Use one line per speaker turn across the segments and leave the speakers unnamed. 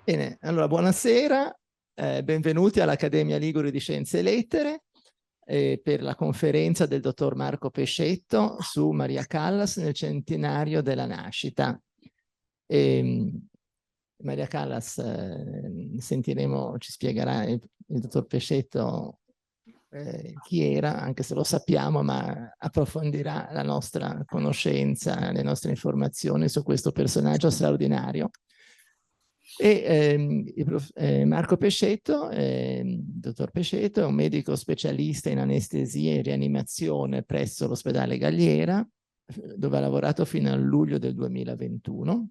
Bene, allora buonasera, benvenuti all'Accademia Ligure di Scienze e Lettere per la conferenza del dottor Marco Pescetto su Maria Callas nel centenario della nascita. Maria Callas, sentiremo, ci spiegherà il dottor Pescetto chi era, anche se lo sappiamo, ma approfondirà la nostra conoscenza, le nostre informazioni su questo personaggio straordinario. Marco Pescetto, dottor Pescetto, è un medico specialista in anestesia e rianimazione presso l'ospedale Galliera, dove ha lavorato fino a luglio del 2021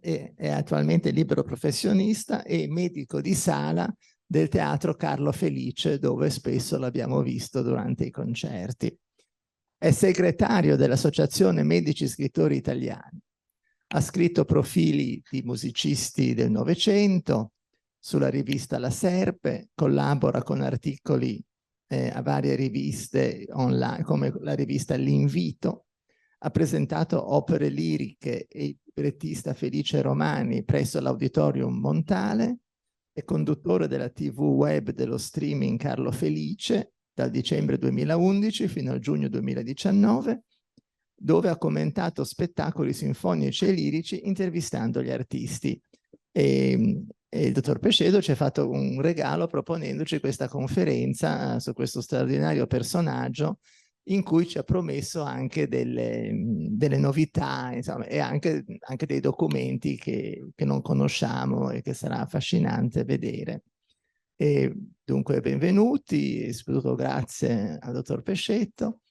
e è attualmente libero professionista e medico di sala del Teatro Carlo Felice, dove spesso l'abbiamo visto durante i concerti. È segretario dell'Associazione Medici Scrittori Italiani. Ha scritto profili di musicisti del Novecento sulla rivista La Serpe, collabora con articoli a varie riviste online, come la rivista L'Invito. Ha presentato opere liriche e il librettista Felice Romani presso l'Auditorium Montale, è conduttore della TV web dello streaming Carlo Felice dal dicembre 2011 fino al giugno 2019, dove ha commentato spettacoli sinfonici e lirici intervistando gli artisti. E il dottor Pescetto ci ha fatto un regalo proponendoci questa conferenza su questo straordinario personaggio, in cui ci ha promesso anche delle novità, insomma, e anche dei documenti che non conosciamo e che sarà affascinante vedere. E dunque benvenuti, e soprattutto grazie al dottor Pescetto.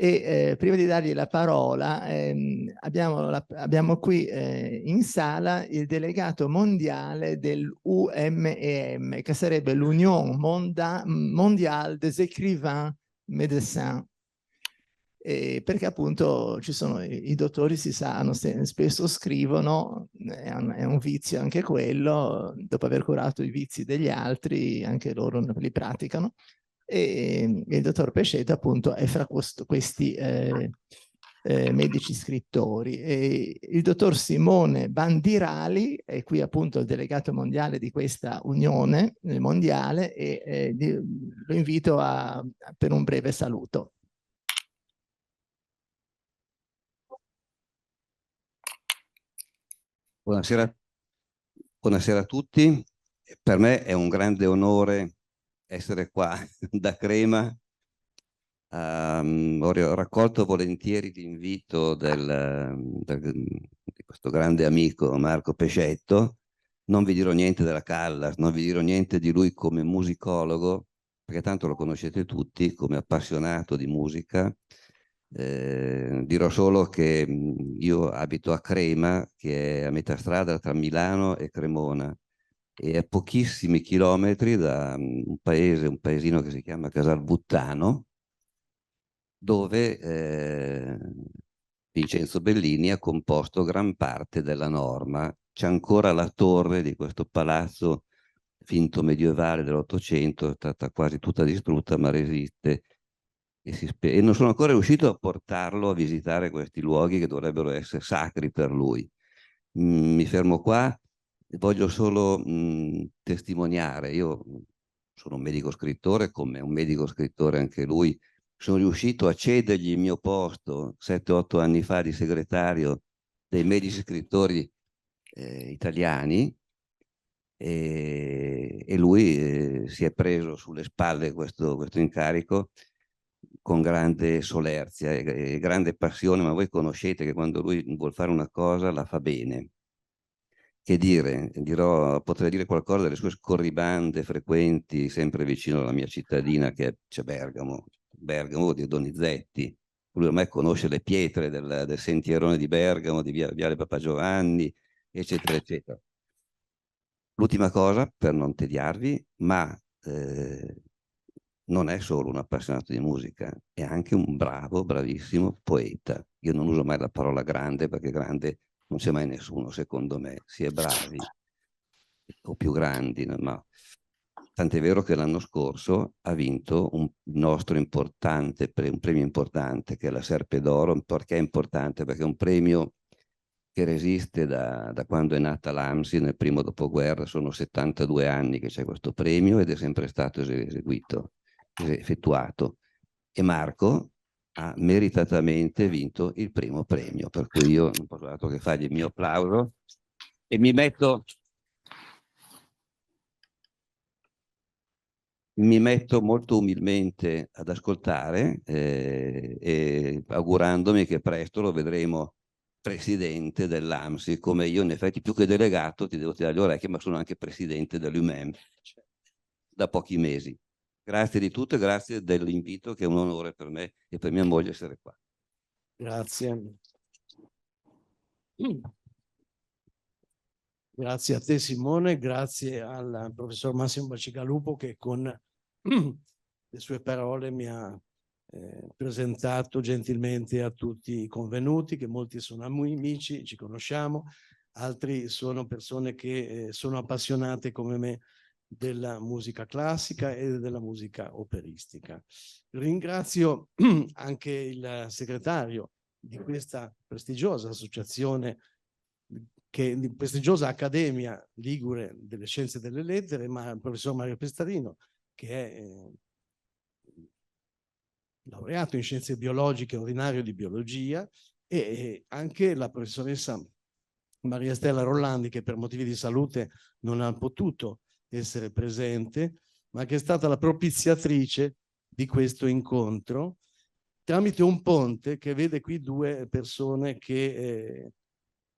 E prima di dargli la parola, abbiamo qui in sala il delegato mondiale dell'UMEM, che sarebbe l'Union Mondiale des Écrivains Médecins, perché appunto ci sono i dottori, si sanno, spesso scrivono, è un vizio anche quello, dopo aver curato i vizi degli altri, anche loro li praticano. E il dottor Pescetto appunto è fra questi medici scrittori. E il dottor Simone Bandirali è qui appunto il delegato mondiale di questa unione mondiale e lo invito per un breve saluto.
Buonasera a tutti. Per me è un grande onore essere qua da Crema. Ho raccolto volentieri l'invito di questo grande amico Marco Pescetto. Non vi dirò niente della Callas, non vi dirò niente di lui come musicologo, perché tanto lo conoscete tutti come appassionato di musica. Dirò solo che io abito a Crema, che è a metà strada tra Milano e Cremona, e a pochissimi chilometri da un paesino che si chiama Casalbuttano, dove Vincenzo Bellini ha composto gran parte della Norma. C'è ancora la torre di questo palazzo finto medievale dell'Ottocento, è stata quasi tutta distrutta, ma resiste. E non sono ancora riuscito a portarlo a visitare questi luoghi che dovrebbero essere sacri per lui. Mi fermo qua, voglio solo testimoniare. Io sono un medico scrittore, come un medico scrittore anche lui. Sono riuscito a cedergli il mio posto 7-8 anni fa di segretario dei medici scrittori italiani, e lui si è preso sulle spalle questo incarico con grande solerzia e grande passione, ma voi conoscete che quando lui vuol fare una cosa la fa bene. Che dire, potrei dire qualcosa delle sue scorribande frequenti sempre vicino alla mia cittadina, che c'è Bergamo di Donizetti. Lui ormai conosce le pietre del sentierone di Bergamo, di Viale Papa Giovanni, eccetera, eccetera. L'ultima cosa, per non tediarvi, ma non è solo un appassionato di musica, è anche un bravissimo poeta. Io non uso mai la parola grande, perché grande non c'è mai nessuno, secondo me. Si è bravi o più grandi, ma tant'è vero che l'anno scorso ha vinto un nostro importante, un premio importante, che è la Serpe d'Oro. Perché è importante? Perché è un premio che resiste da quando è nata l'AMSI nel primo dopoguerra, sono 72 anni che c'è questo premio ed è sempre stato effettuato. E Marco ha meritatamente vinto il primo premio, per cui io non posso altro che fargli il mio applauso e mi metto molto umilmente ad ascoltare e augurandomi che presto lo vedremo presidente dell'AMSI, come io in effetti più che delegato ti devo tirare le orecchie, ma sono anche presidente dell'UMEM da pochi mesi. Grazie di tutto e grazie dell'invito, che è un onore per me e per mia moglie essere qua.
Grazie. Grazie a te Simone, grazie al professor Massimo Bacigalupo che con le sue parole mi ha presentato gentilmente a tutti i convenuti, che molti sono amici, ci conosciamo, altri sono persone che sono appassionate come me della musica classica e della musica operistica. Ringrazio anche il segretario di questa prestigiosa associazione, di prestigiosa Accademia Ligure delle Scienze e delle Lettere, ma il professor Mario Pestarino, che è laureato in Scienze Biologiche, ordinario di Biologia, e anche la professoressa Maria Stella Rollandi, che per motivi di salute non ha potuto essere presente, ma che è stata la propiziatrice di questo incontro, tramite un ponte che vede qui due persone che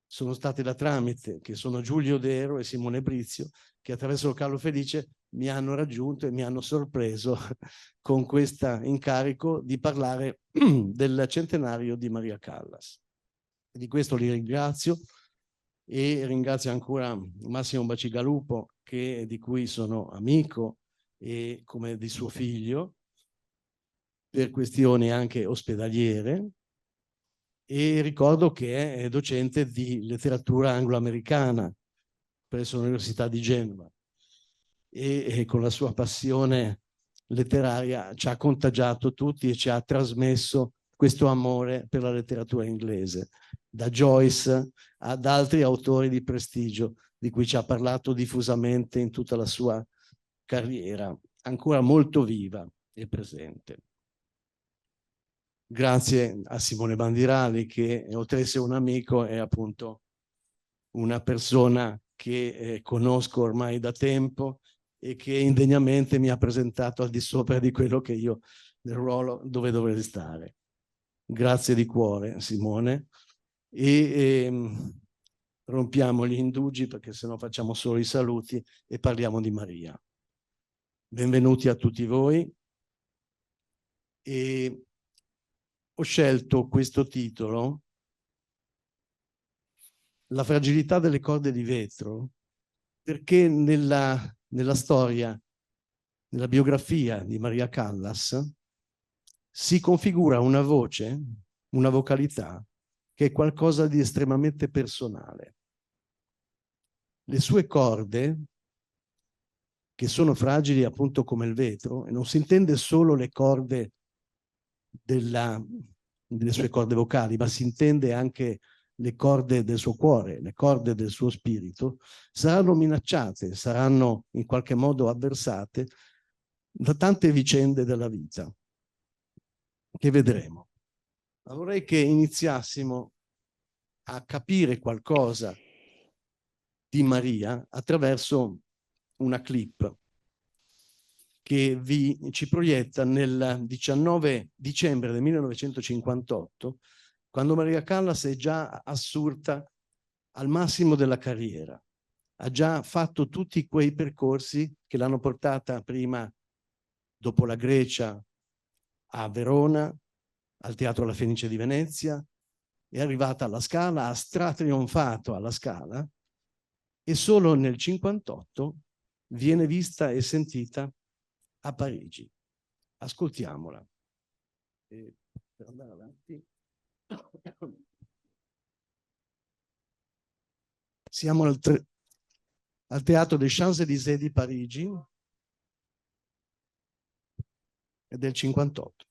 sono state da tramite, che sono Giulio Dero e Simone Brizio, che attraverso Carlo Felice mi hanno raggiunto e mi hanno sorpreso con questo incarico di parlare del centenario di Maria Callas. Di questo li ringrazio e ringrazio ancora Massimo Bacigalupo, di cui sono amico e come di suo figlio, per questioni anche ospedaliere, e ricordo che è docente di letteratura anglo-americana presso l'Università di Genova e con la sua passione letteraria ci ha contagiato tutti e ci ha trasmesso questo amore per la letteratura inglese, da Joyce ad altri autori di prestigio di cui ci ha parlato diffusamente in tutta la sua carriera, ancora molto viva e presente. Grazie a Simone Bandirali, che oltre ad essere un amico è appunto una persona che conosco ormai da tempo e che indegnamente mi ha presentato al di sopra di quello che io nel ruolo dove dovrei stare. Grazie di cuore Simone e rompiamo gli indugi, perché sennò facciamo solo i saluti e parliamo di Maria. Benvenuti a tutti voi e ho scelto questo titolo, La fragilità delle corde di vetro, perché nella storia, nella biografia di Maria Callas, si configura una voce, una vocalità, che è qualcosa di estremamente personale. Le sue corde, che sono fragili appunto come il vetro, e non si intende solo le corde delle sue corde vocali, ma si intende anche le corde del suo cuore, le corde del suo spirito, saranno minacciate, saranno in qualche modo avversate da tante vicende della vita che vedremo. Ma vorrei che iniziassimo a capire qualcosa di Maria attraverso una clip che ci proietta nel 19 dicembre del 1958, quando Maria Callas è già assurta al massimo della carriera. Ha già fatto tutti quei percorsi che l'hanno portata prima, dopo la Grecia, a Verona, al Teatro La Fenice di Venezia, è arrivata alla Scala, ha stratrionfato alla Scala e solo nel 1958 viene vista e sentita a Parigi. Ascoltiamola. Per andare avanti. Siamo al Teatro des Champs-Élysées di Parigi e del 58.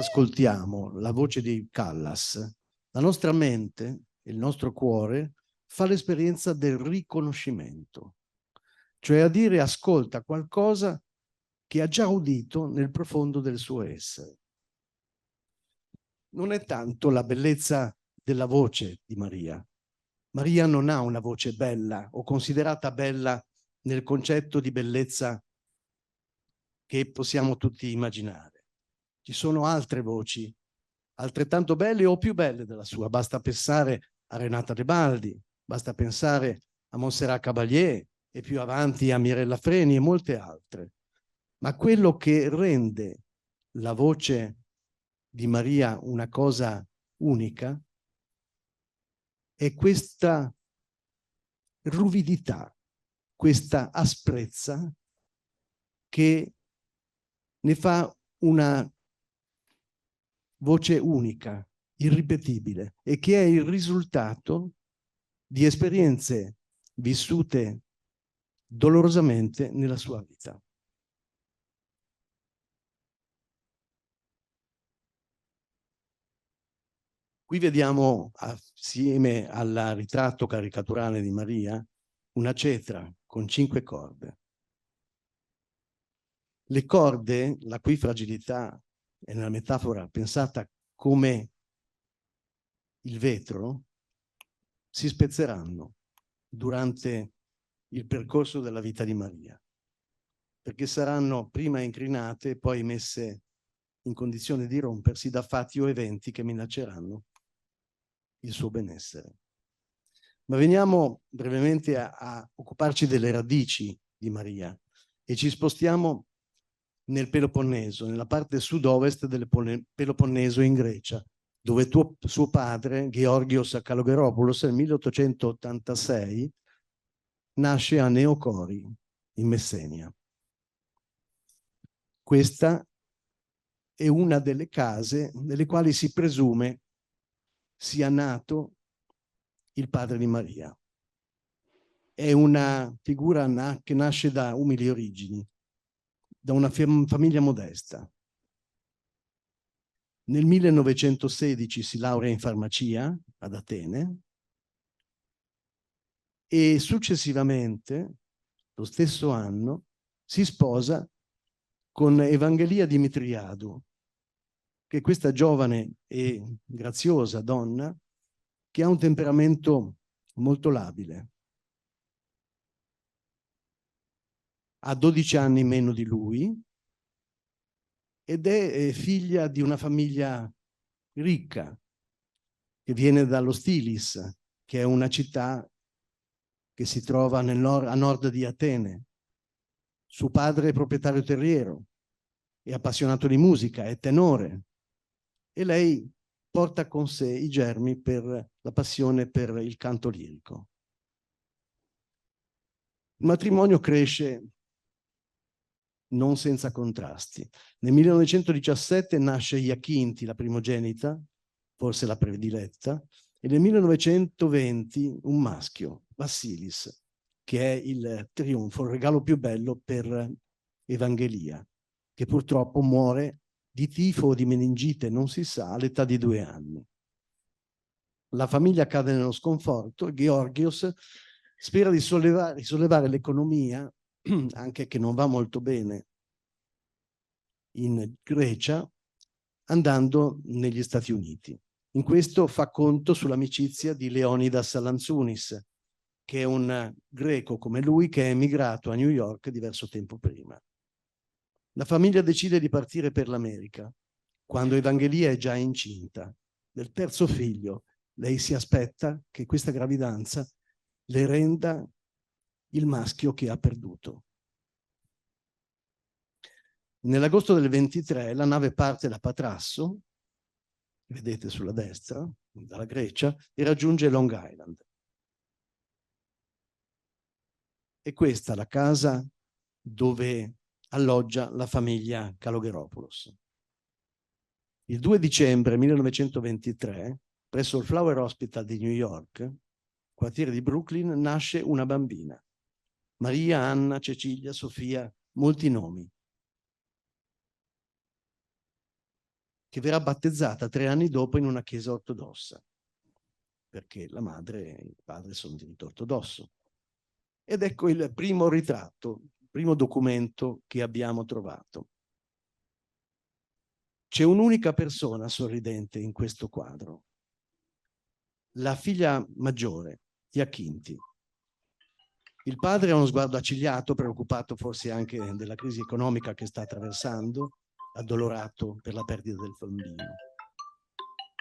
ascoltiamo la voce di Callas, la nostra mente, il nostro cuore, fa l'esperienza del riconoscimento, cioè a dire ascolta qualcosa che ha già udito nel profondo del suo essere. Non è tanto la bellezza della voce di Maria. Maria non ha una voce bella o considerata bella nel concetto di bellezza che possiamo tutti immaginare. Ci sono altre voci altrettanto belle o più belle della sua. Basta pensare a Renata Tebaldi, basta pensare a Montserrat Caballé e più avanti a Mirella Freni e molte altre. Ma quello che rende la voce di Maria una cosa unica è questa ruvidità, questa asprezza che ne fa una voce unica, irripetibile, e che è il risultato di esperienze vissute dolorosamente nella sua vita. Qui vediamo, assieme al ritratto caricaturale di Maria, una cetra con 5 corde. Le corde, la cui fragilità è nella metafora pensata come il vetro, si spezzeranno durante il percorso della vita di Maria, perché saranno prima incrinate e poi messe in condizione di rompersi da fatti o eventi che minacceranno il suo benessere. Ma veniamo brevemente a occuparci delle radici di Maria e ci spostiamo nel Peloponneso, nella parte sud-ovest del Peloponneso in Grecia, dove suo padre, Georgios Kalogeropoulos, nel 1886 nasce a Neokori, in Messenia. Questa è una delle case nelle quali si presume sia nato il padre di Maria. È una figura che nasce da umili origini, da una famiglia modesta. Nel 1916 si laurea in farmacia ad Atene e successivamente, lo stesso anno, si sposa con Evangelia Dimitriadou, che è questa giovane e graziosa donna che ha un temperamento molto labile. Ha 12 anni meno di lui ed è figlia di una famiglia ricca che viene dallo Stilis, che è una città che si trova a nord di Atene. Suo padre è proprietario terriero, è appassionato di musica, è tenore e lei porta con sé i germi per la passione per il canto lirico. Il matrimonio cresce non senza contrasti. Nel 1917 nasce Iacinti, la primogenita, forse la prediletta, e nel 1920 un maschio, Vassilis, che è il trionfo, il regalo più bello per Evangelia, che purtroppo muore di tifo o di meningite, non si sa, all'età di 2 anni. La famiglia cade nello sconforto e Georgios spera di risollevare l'economia, anche che non va molto bene in Grecia, andando negli Stati Uniti. In questo fa conto sull'amicizia di Leonidas Lanzounis, che è un greco come lui che è emigrato a New York diverso tempo prima. La famiglia decide di partire per l'America, quando Evangelia è già incinta del 3° figlio. Lei si aspetta che questa gravidanza le renda il maschio che ha perduto. Nell'agosto del 23 la nave parte da Patrasso, vedete sulla destra, dalla Grecia, e raggiunge Long Island. E questa è la casa dove alloggia la famiglia Kalogeropoulos. Il 2 dicembre 1923, presso il Flower Hospital di New York, quartiere di Brooklyn, nasce una bambina. Maria, Anna, Cecilia, Sofia, molti nomi. che verrà battezzata 3 anni dopo in una chiesa ortodossa, perché la madre e il padre sono di rito ortodosso. Ed ecco il primo ritratto, il primo documento che abbiamo trovato. C'è un'unica persona sorridente in questo quadro, la figlia maggiore, Giacinti. Il padre ha uno sguardo accigliato, preoccupato forse anche della crisi economica che sta attraversando, addolorato per la perdita del bambino.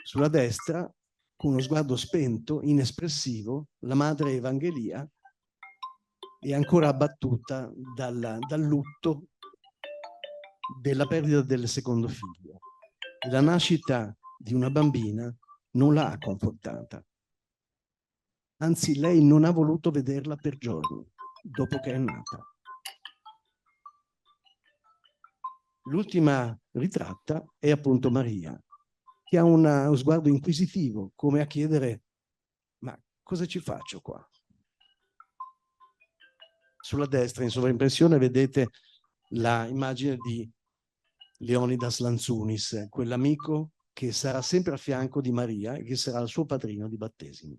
Sulla destra, con uno sguardo spento, inespressivo, la madre Evangelia è ancora abbattuta dal lutto della perdita del secondo figlio. La nascita di una bambina non l'ha confortata. Anzi, lei non ha voluto vederla per giorni dopo che è nata. L'ultima ritratta è appunto Maria, che ha uno sguardo inquisitivo, come a chiedere: ma cosa ci faccio qua? Sulla destra, in sovraimpressione, vedete l'immagine di Leonidas Lanzunis, quell'amico che sarà sempre a fianco di Maria e che sarà il suo padrino di battesimo.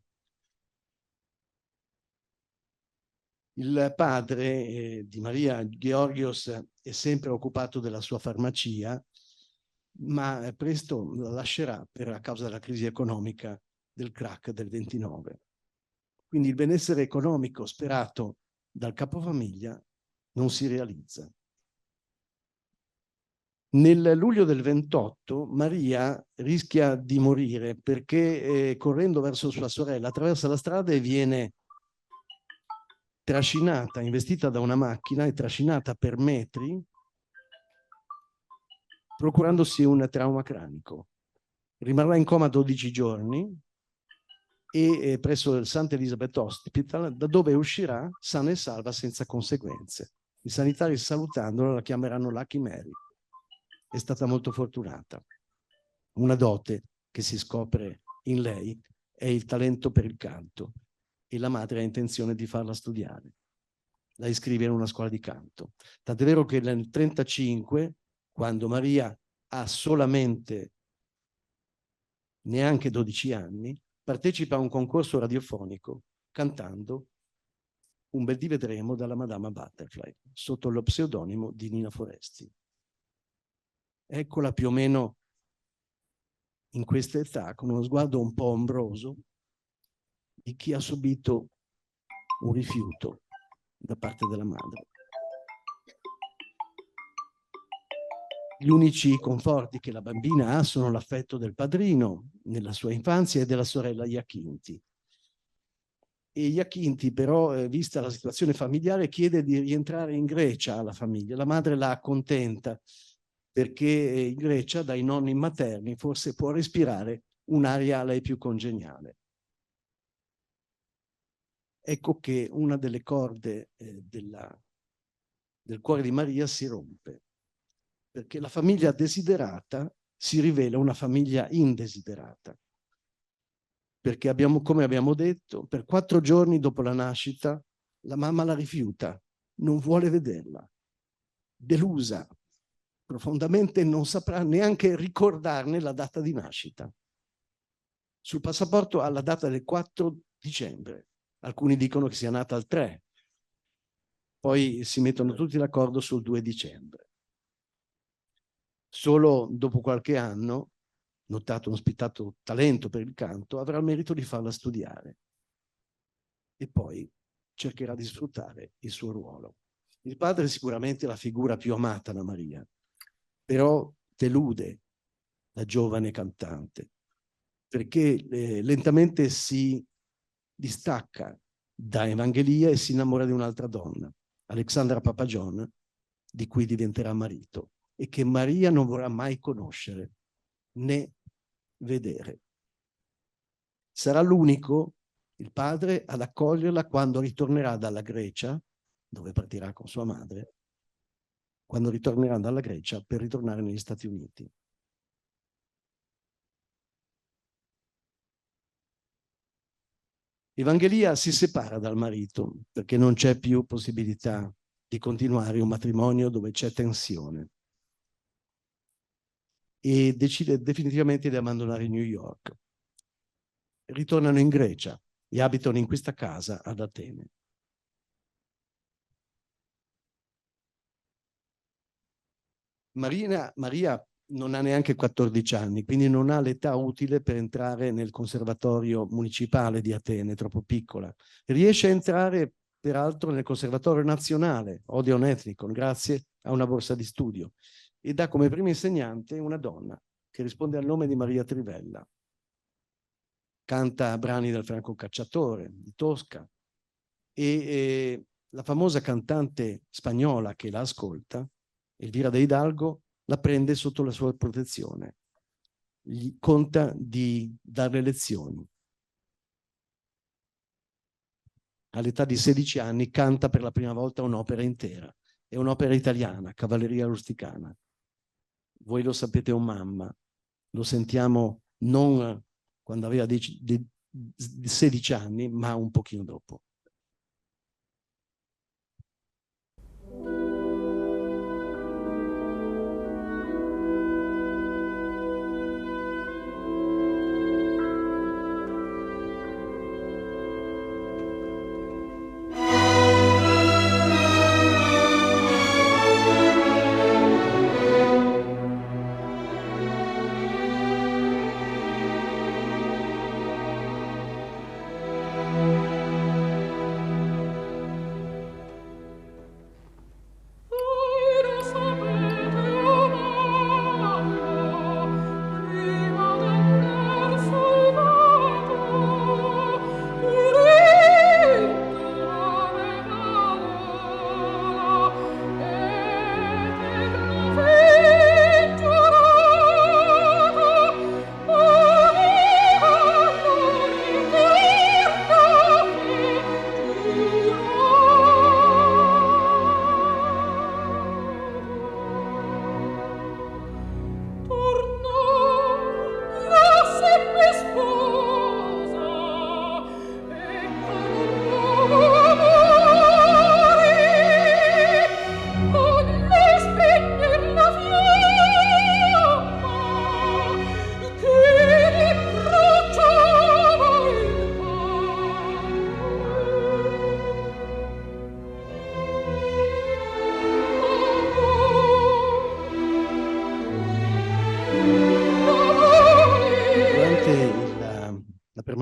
Il padre di Maria, Georgios, è sempre occupato della sua farmacia, ma presto la lascerà a causa della crisi economica del crack del 29. Quindi il benessere economico sperato dal capofamiglia non si realizza. Nel luglio del 28 Maria rischia di morire perché correndo verso sua sorella attraversa la strada e viene trascinata, investita da una macchina e trascinata per metri, procurandosi un trauma cranico. Rimarrà in coma 12 giorni e presso il St. Elizabeth Hospital, da dove uscirà sana e salva senza conseguenze. I sanitari, salutandola, la chiameranno Lucky Mary. È stata molto fortunata. Una dote che si scopre in lei è il talento per il canto e la madre ha intenzione di farla studiare. La iscrive in una scuola di canto. Tant'è vero che nel 1935, quando Maria ha solamente neanche 12 anni, partecipa a un concorso radiofonico cantando Un bel dì vedremo dalla Madama Butterfly sotto lo pseudonimo di Nina Foresti. Eccola più o meno in questa età, con uno sguardo un po' ombroso di chi ha subito un rifiuto da parte della madre. Gli unici conforti che la bambina ha sono l'affetto del padrino nella sua infanzia e della sorella Giacinti. E Giacinti però, vista la situazione familiare, chiede di rientrare in Grecia alla famiglia. La madre la accontenta perché in Grecia dai nonni materni forse può respirare un'aria a lei più congeniale. Ecco che una delle corde del cuore di Maria si rompe, perché la famiglia desiderata si rivela una famiglia indesiderata. Perché come abbiamo detto, per 4 giorni dopo la nascita, la mamma la rifiuta, non vuole vederla. Delusa, profondamente non saprà neanche ricordarne la data di nascita. Sul passaporto ha la data del 4 dicembre. Alcuni dicono che sia nata il 3. Poi si mettono tutti d'accordo sul 2 dicembre. Solo dopo qualche anno, notato uno spiccato talento per il canto, avrà il merito di farla studiare. E poi cercherà di sfruttare il suo ruolo. Il padre è sicuramente la figura più amata da Maria, però delude la giovane cantante, perché lentamente si distacca da Evangelia e si innamora di un'altra donna, Alexandra Papagion, di cui diventerà marito, e che Maria non vorrà mai conoscere né vedere. Sarà l'unico, il padre, ad accoglierla quando ritornerà dalla Grecia, dove partirà con sua madre, quando ritornerà dalla Grecia per ritornare negli Stati Uniti. Evangelia si separa dal marito perché non c'è più possibilità di continuare un matrimonio dove c'è tensione. e decide definitivamente di abbandonare New York. Ritornano in Grecia e abitano in questa casa ad Atene. Maria non ha neanche 14 anni, quindi non ha l'età utile per entrare nel conservatorio municipale di Atene, troppo piccola. Riesce a entrare, peraltro, nel conservatorio nazionale, Odeon Ethnicon, grazie a una borsa di studio, ed ha come prima insegnante una donna che risponde al nome di Maria Trivella. Canta brani del Franco Cacciatore, di Tosca, e la famosa cantante spagnola che la ascolta, Elvira de Hidalgo, la prende sotto la sua protezione. Gli conta di darle lezioni. All'età di 16 anni canta per la prima volta un'opera intera. È un'opera italiana, Cavalleria rusticana. Voi lo sapete, O mamma. Lo sentiamo non quando aveva 16 anni, ma un pochino dopo.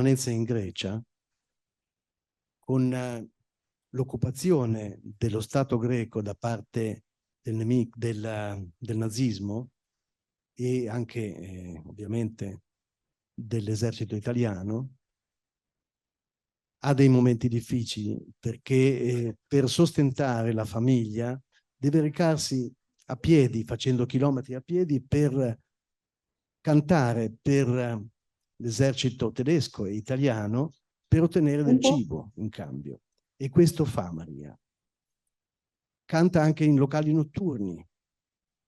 In Grecia, con l'occupazione dello Stato greco da parte del nazismo e anche ovviamente dell'esercito italiano, ha dei momenti difficili perché per sostentare la famiglia deve recarsi a piedi, facendo chilometri a piedi per cantare per l'esercito tedesco e italiano per ottenere del cibo in cambio. E questo fa Maria. Canta anche in locali notturni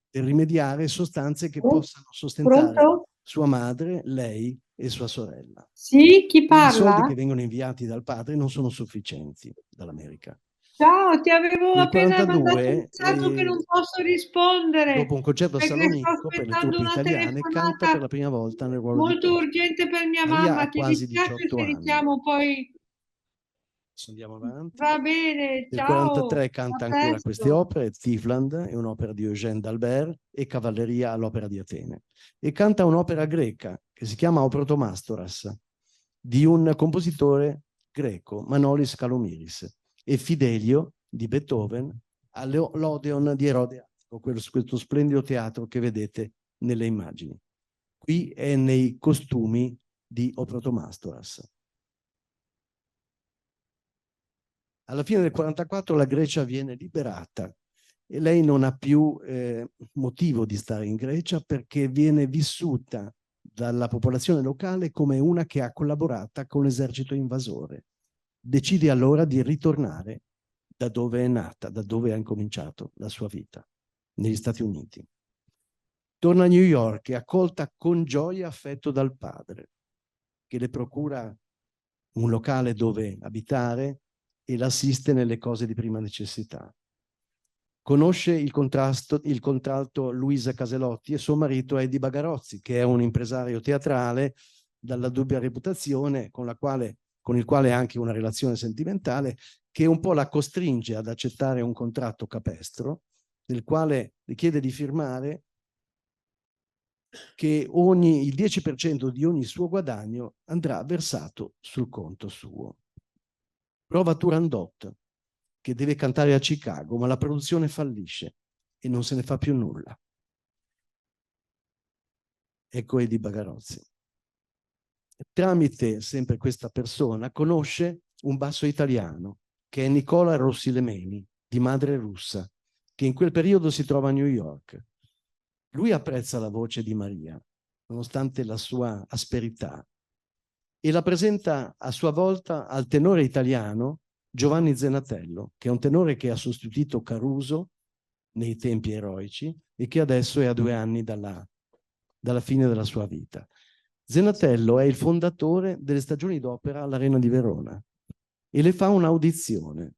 per rimediare sostanze che possano sostentare sua madre, lei e sua sorella.
Sì, chi parla?
I soldi che vengono inviati dal padre non sono sufficienti dall'America.
Ciao, ti avevo
Nel
appena
42,
mandato un messaggio che non posso rispondere.
Dopo un concerto a
perché
Salonicco
sto
per le
aspettando
truppe
una
italiane, canta per la prima volta nel ruolo di
molto
Tosca.
urgente per mia
Maria
mamma.
ha
Ti
quasi
dispiace
18
se
anni.
diciamo poi?
Andiamo avanti.
Va bene,
Nel
ciao.
43 canta ancora queste opere, Tifland è un'opera di Eugène d'Albert e Cavalleria all'Opera di Atene. E canta un'opera greca che si chiama O Protomastoras di un compositore greco, Manolis Kalomiris, e Fidelio di Beethoven all'Odeon di Erode Attico, questo splendido teatro che vedete nelle immagini. Qui è nei costumi di O Protomastoras. Alla fine del 44 la Grecia viene liberata e lei non ha più motivo di stare in Grecia perché viene vissuta dalla popolazione locale come una che ha collaborato con l'esercito invasore. Decide allora di ritornare da dove è nata, da dove ha incominciato la sua vita, negli Stati Uniti. Torna a New York e accolta con gioia affetto dal padre, che le procura un locale dove abitare e l'assiste nelle cose di prima necessità. Conosce il contralto Luisa Caselotti e suo marito Eddie Bagarozzi, che è un impresario teatrale dalla dubbia reputazione, con il quale ha anche una relazione sentimentale, che un po' la costringe ad accettare un contratto capestro, nel quale le chiede di firmare che il 10% di ogni suo guadagno andrà versato sul conto suo. Prova Turandot, che deve cantare a Chicago, ma la produzione fallisce e non se ne fa più nulla. Ecco Eddie Bagarozzi. Tramite sempre questa persona conosce un basso italiano, che è Nicola Rossilemeni, di madre russa, che in quel periodo si trova a New York. Lui apprezza la voce di Maria, nonostante la sua asperità, e la presenta a sua volta al tenore italiano Giovanni Zenatello, che è un tenore che ha sostituito Caruso nei tempi eroici e che adesso è a 2 anni dalla fine della sua vita. Zenatello è il fondatore delle stagioni d'opera all'Arena di Verona e le fa un'audizione.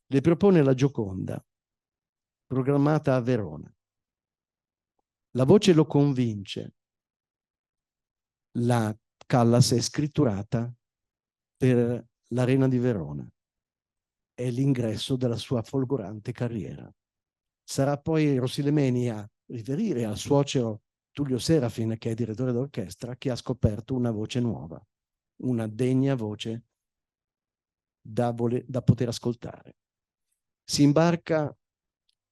Le propone la Gioconda, programmata a Verona. La voce lo convince. La Callas è scritturata per l'Arena di Verona. È l'ingresso della sua folgorante carriera. Sarà poi Rossilemeni a riferire al suocero Tullio Serafin, che è direttore d'orchestra, che ha scoperto una voce nuova, una degna voce da poter ascoltare. Si imbarca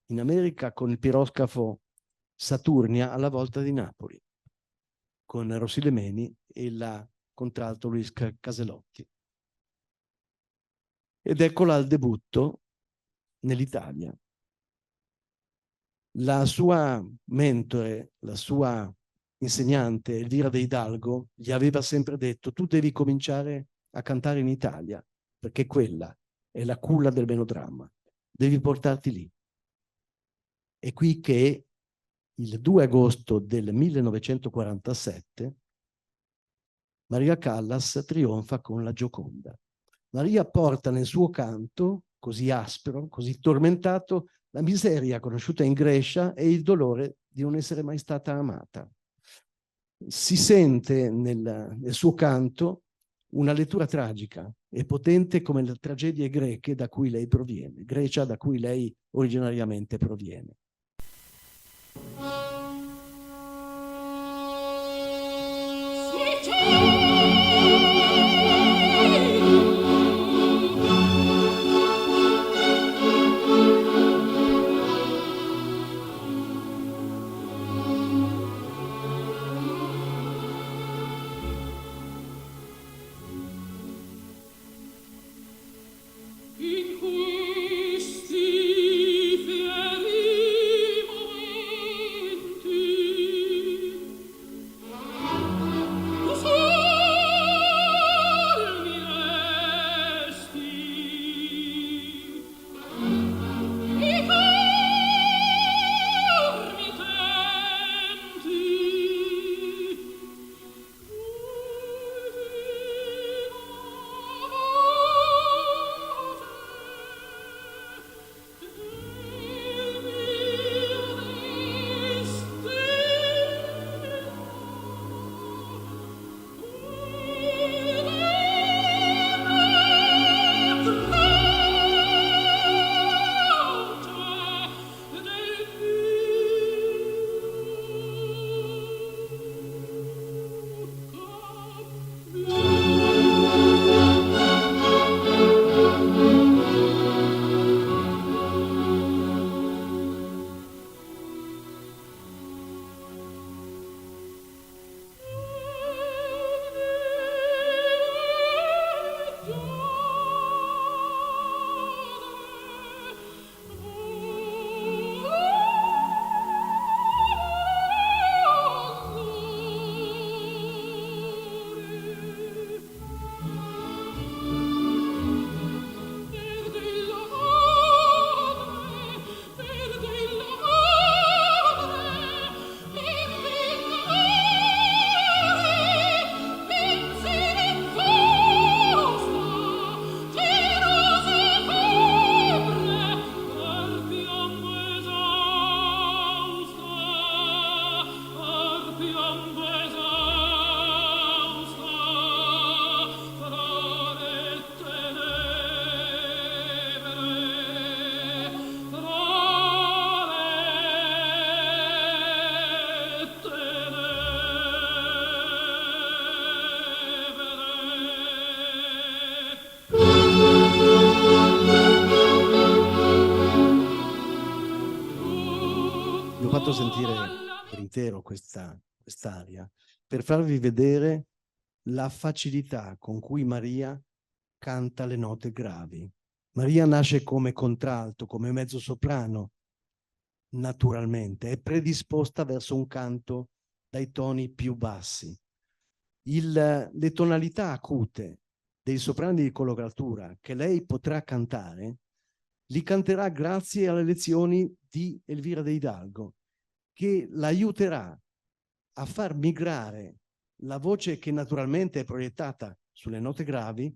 in America con il piroscafo Saturnia alla volta di Napoli, con Rossilemeni e il contralto Luis Caselotti. Ed eccola al debutto nell'Italia. La sua mentore, la sua insegnante, Elvira De Hidalgo, gli aveva sempre detto: tu devi cominciare a cantare in Italia, perché quella è la culla del melodramma. Devi portarti lì. È qui che il 2 agosto del 1947 Maria Callas trionfa con la Gioconda. Maria porta nel suo canto, così aspro, così tormentato, la miseria conosciuta in Grecia e il dolore di non essere mai stata amata. Si sente nel suo canto una lettura tragica e potente come le tragedie greche da cui lei proviene, Grecia da cui lei originariamente proviene.
Oh
fatto sentire per intero quest'aria per farvi vedere la facilità con cui Maria canta le note gravi. Maria nasce come contralto, come mezzosoprano, naturalmente, è predisposta verso un canto dai toni più bassi. Le tonalità acute dei soprani di coloratura che lei potrà cantare, li canterà grazie alle lezioni di Elvira De Hidalgo, che l'aiuterà a far migrare la voce che naturalmente è proiettata sulle note gravi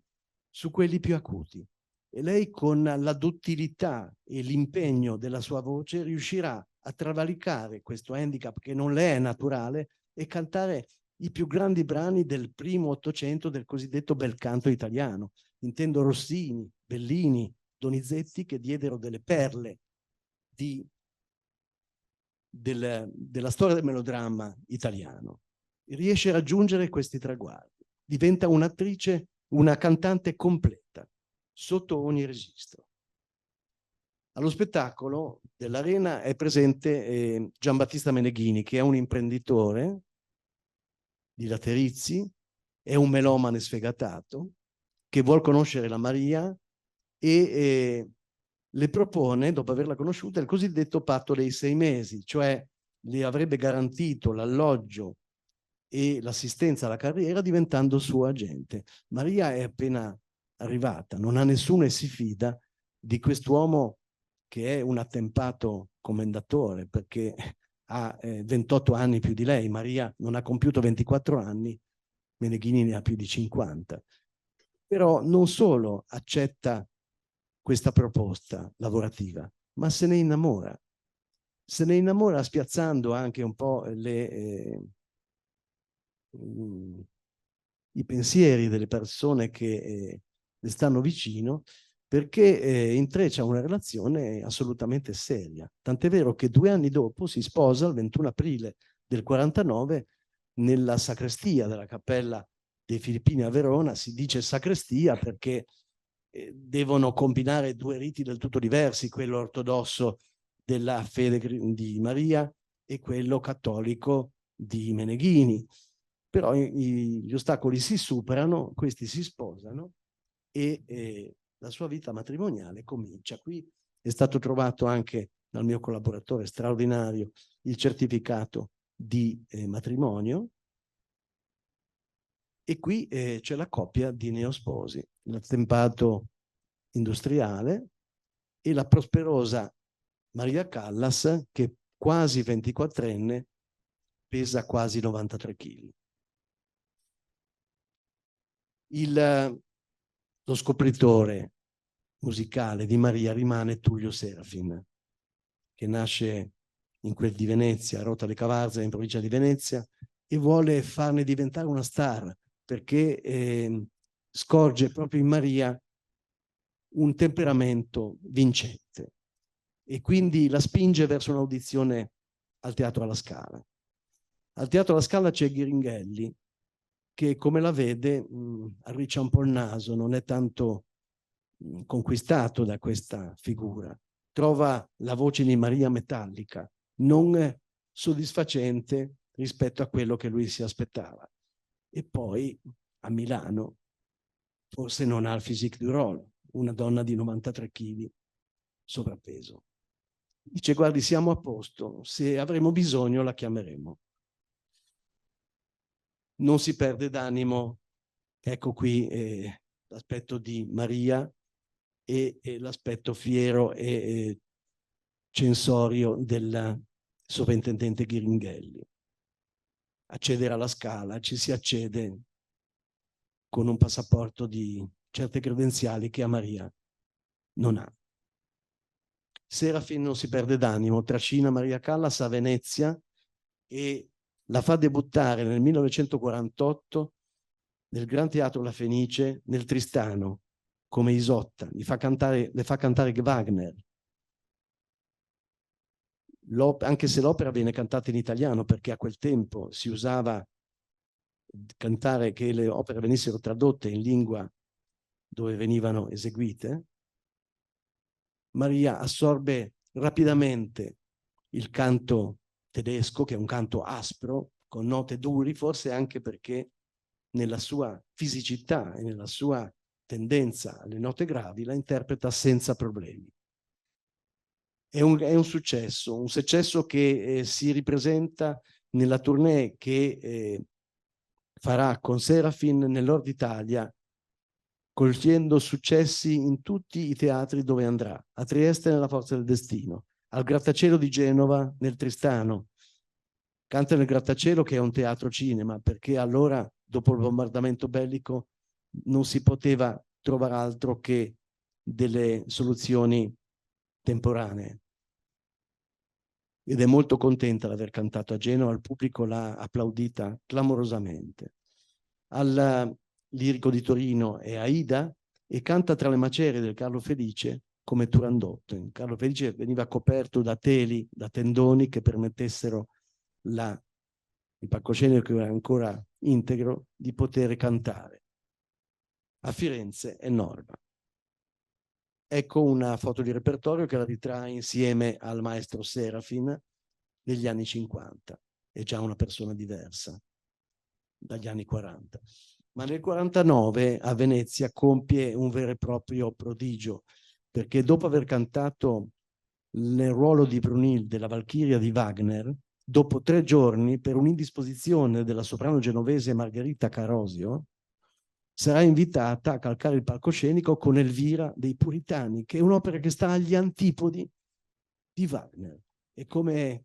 su quelli più acuti. E lei, con la duttilità e l'impegno della sua voce, riuscirà a travalicare questo handicap che non le è naturale e cantare i più grandi brani del primo Ottocento, del cosiddetto bel canto italiano. Intendo Rossini, Bellini, Donizetti, che diedero delle perle della storia del melodramma italiano. Riesce a raggiungere questi traguardi. Diventa un'attrice, una cantante completa, sotto ogni registro. Allo spettacolo dell'Arena è presente Giambattista Meneghini, che è un imprenditore di Laterizzi, è un melomane sfegatato, che vuol conoscere la Maria e le propone, dopo averla conosciuta, il cosiddetto patto dei 6 mesi, cioè le avrebbe garantito l'alloggio e l'assistenza alla carriera diventando suo agente. Maria è appena arrivata, non ha nessuno e si fida di quest'uomo che è un attempato commendatore, perché ha 28 anni più di lei. Maria non ha compiuto 24 anni, Meneghini ne ha più di 50. Però non solo accetta questa proposta lavorativa, ma se ne innamora. Se ne innamora spiazzando anche un po' i pensieri delle persone che le stanno vicino, perché intreccia una relazione assolutamente seria. Tant'è vero che 2 anni dopo si sposa, il 21 aprile del 49, nella sacrestia della Cappella dei Filippini a Verona. Si dice sacrestia perché devono combinare 2 riti del tutto diversi, quello ortodosso della fede di Maria e quello cattolico di Meneghini. Però gli ostacoli si superano, questi si sposano e la sua vita matrimoniale comincia. Qui è stato trovato anche dal mio collaboratore straordinario il certificato di matrimonio, e qui c'è la coppia di neosposi, l'attempato industriale e la prosperosa Maria Callas, che quasi 24enne pesa quasi 93 kg. Lo scopritore musicale di Maria rimane Tullio Serafin, che nasce in quel di Venezia, a Rota le Cavarze, in provincia di Venezia, e vuole farne diventare una star, perché scorge proprio in Maria un temperamento vincente e quindi la spinge verso un'audizione al Teatro alla Scala. Al Teatro alla Scala c'è Ghiringhelli, che come la vede arriccia un po' il naso, non è tanto conquistato da questa figura. Trova la voce di Maria metallica, non soddisfacente rispetto a quello che lui si aspettava. E poi a Milano forse non ha il physique du rôle, una donna di 93 kg, sovrappeso. Dice: guardi, siamo a posto, se avremo bisogno la chiameremo. Non si perde d'animo. Ecco qui l'aspetto di Maria e l'aspetto fiero e censorio del sovrintendente Ghiringhelli. Accedere alla Scala, ci si accede con un passaporto di certe credenziali che a Maria non ha. Serafin non si perde d'animo, trascina Maria Callas a Venezia e la fa debuttare nel 1948 nel Gran Teatro La Fenice, nel Tristano, come Isotta. Le fa cantare Wagner. Anche se l'opera viene cantata in italiano, perché a quel tempo si usava cantare che le opere venissero tradotte in lingua dove venivano eseguite. Maria assorbe rapidamente il canto tedesco, che è un canto aspro, con note duri, forse anche perché nella sua fisicità e nella sua tendenza alle note gravi la interpreta senza problemi. È un successo che si ripresenta nella tournée che farà con Serafin nel Nord Italia, cogliendo successi in tutti i teatri dove andrà. A Trieste nella Forza del Destino, al Grattacielo di Genova nel Tristano. Canta nel Grattacielo, che è un teatro cinema, perché allora, dopo il bombardamento bellico, non si poteva trovare altro che delle soluzioni temporanee. Ed è molto contenta di aver cantato a Genova, il pubblico l'ha applaudita clamorosamente. Al Lirico di Torino è Aida e canta tra le macerie del Carlo Felice come Turandot. Il Carlo Felice veniva coperto da teli, da tendoni che permettessero il palcoscenico, che era ancora integro, di poter cantare. A Firenze è Norma. Ecco una foto di repertorio che la ritrae insieme al maestro Serafin degli anni 50. È già una persona diversa dagli anni 40. Ma nel 49 a Venezia compie un vero e proprio prodigio, perché dopo aver cantato nel ruolo di Brunilde la Valchiria di Wagner, dopo 3 giorni, per un'indisposizione della soprano genovese Margherita Carosio, sarà invitata a calcare il palcoscenico con Elvira dei Puritani, che è un'opera che sta agli antipodi di Wagner. È come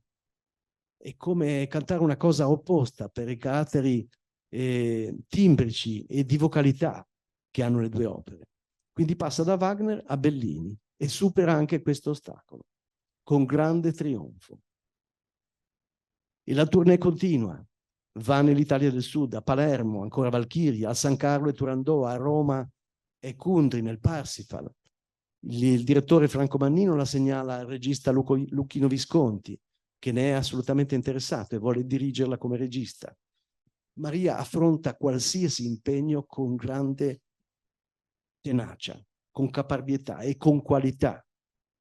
cantare una cosa opposta per i caratteri timbrici e di vocalità che hanno le 2 opere. Quindi passa da Wagner a Bellini e supera anche questo ostacolo con grande trionfo. E la tournée continua. Va nell'Italia del Sud, a Palermo, ancora Valchiria, a San Carlo e Turandot, a Roma e Kundry, nel Parsifal. Il direttore Franco Mannino la segnala al regista Luchino Visconti, che ne è assolutamente interessato e vuole dirigerla come regista. Maria affronta qualsiasi impegno con grande tenacia, con caparbietà e con qualità.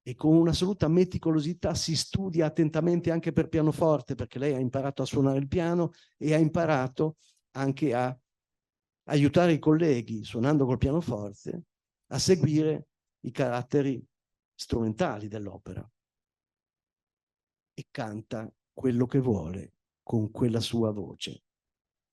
E con un'assoluta meticolosità si studia attentamente anche per pianoforte, perché lei ha imparato a suonare il piano e ha imparato anche a aiutare i colleghi, suonando col pianoforte, a seguire i caratteri strumentali dell'opera. E canta quello che vuole con quella sua voce.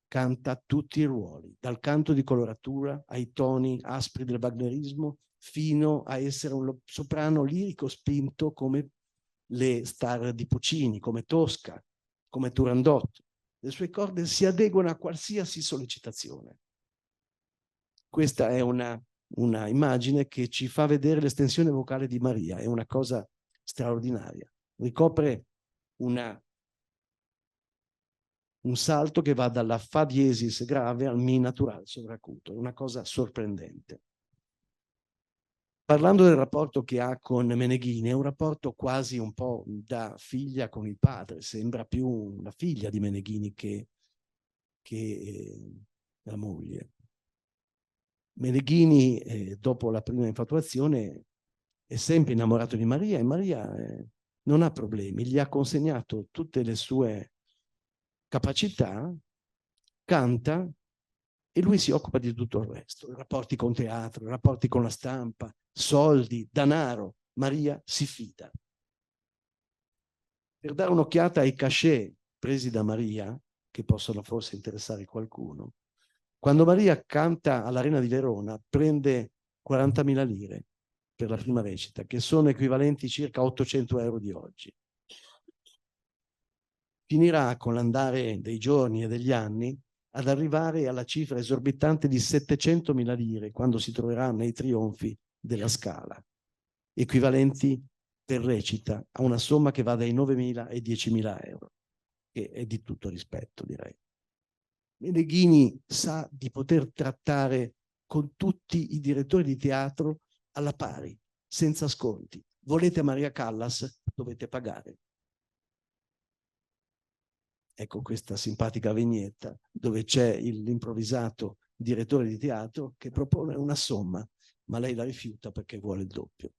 Canta tutti i ruoli, dal canto di coloratura ai toni aspri del wagnerismo, fino a essere un soprano lirico spinto come le star di Puccini, come Tosca, come Turandot. Le sue corde si adeguano a qualsiasi sollecitazione. Questa è una immagine che ci fa vedere l'estensione vocale di Maria, è una cosa straordinaria. Ricopre un salto che va dalla fa diesis grave al mi naturale sovracuto, una cosa sorprendente. Parlando del rapporto che ha con Meneghini, è un rapporto quasi un po' da figlia con il padre, sembra più una figlia di Meneghini che la moglie. Meneghini, dopo la prima infatuazione, è sempre innamorato di Maria e Maria non ha problemi, gli ha consegnato tutte le sue capacità, canta e lui si occupa di tutto il resto, i rapporti con teatro, i rapporti con la stampa, soldi, denaro. Maria si fida. Per dare un'occhiata ai cachet presi da Maria, che possono forse interessare qualcuno, quando Maria canta all'Arena di Verona prende 40.000 lire per la prima recita, che sono equivalenti circa a 800 euro di oggi. Finirà con l'andare dei giorni e degli anni ad arrivare alla cifra esorbitante di 700.000 lire quando si troverà nei trionfi della Scala, equivalenti per recita a una somma che va dai 9.000 ai 10.000 euro, che è di tutto rispetto, direi. Meneghini sa di poter trattare con tutti i direttori di teatro alla pari, senza sconti. Volete Maria Callas? Dovete pagare. Ecco questa simpatica vignetta dove c'è l'improvvisato direttore di teatro che propone una somma, ma lei la rifiuta perché vuole il doppio.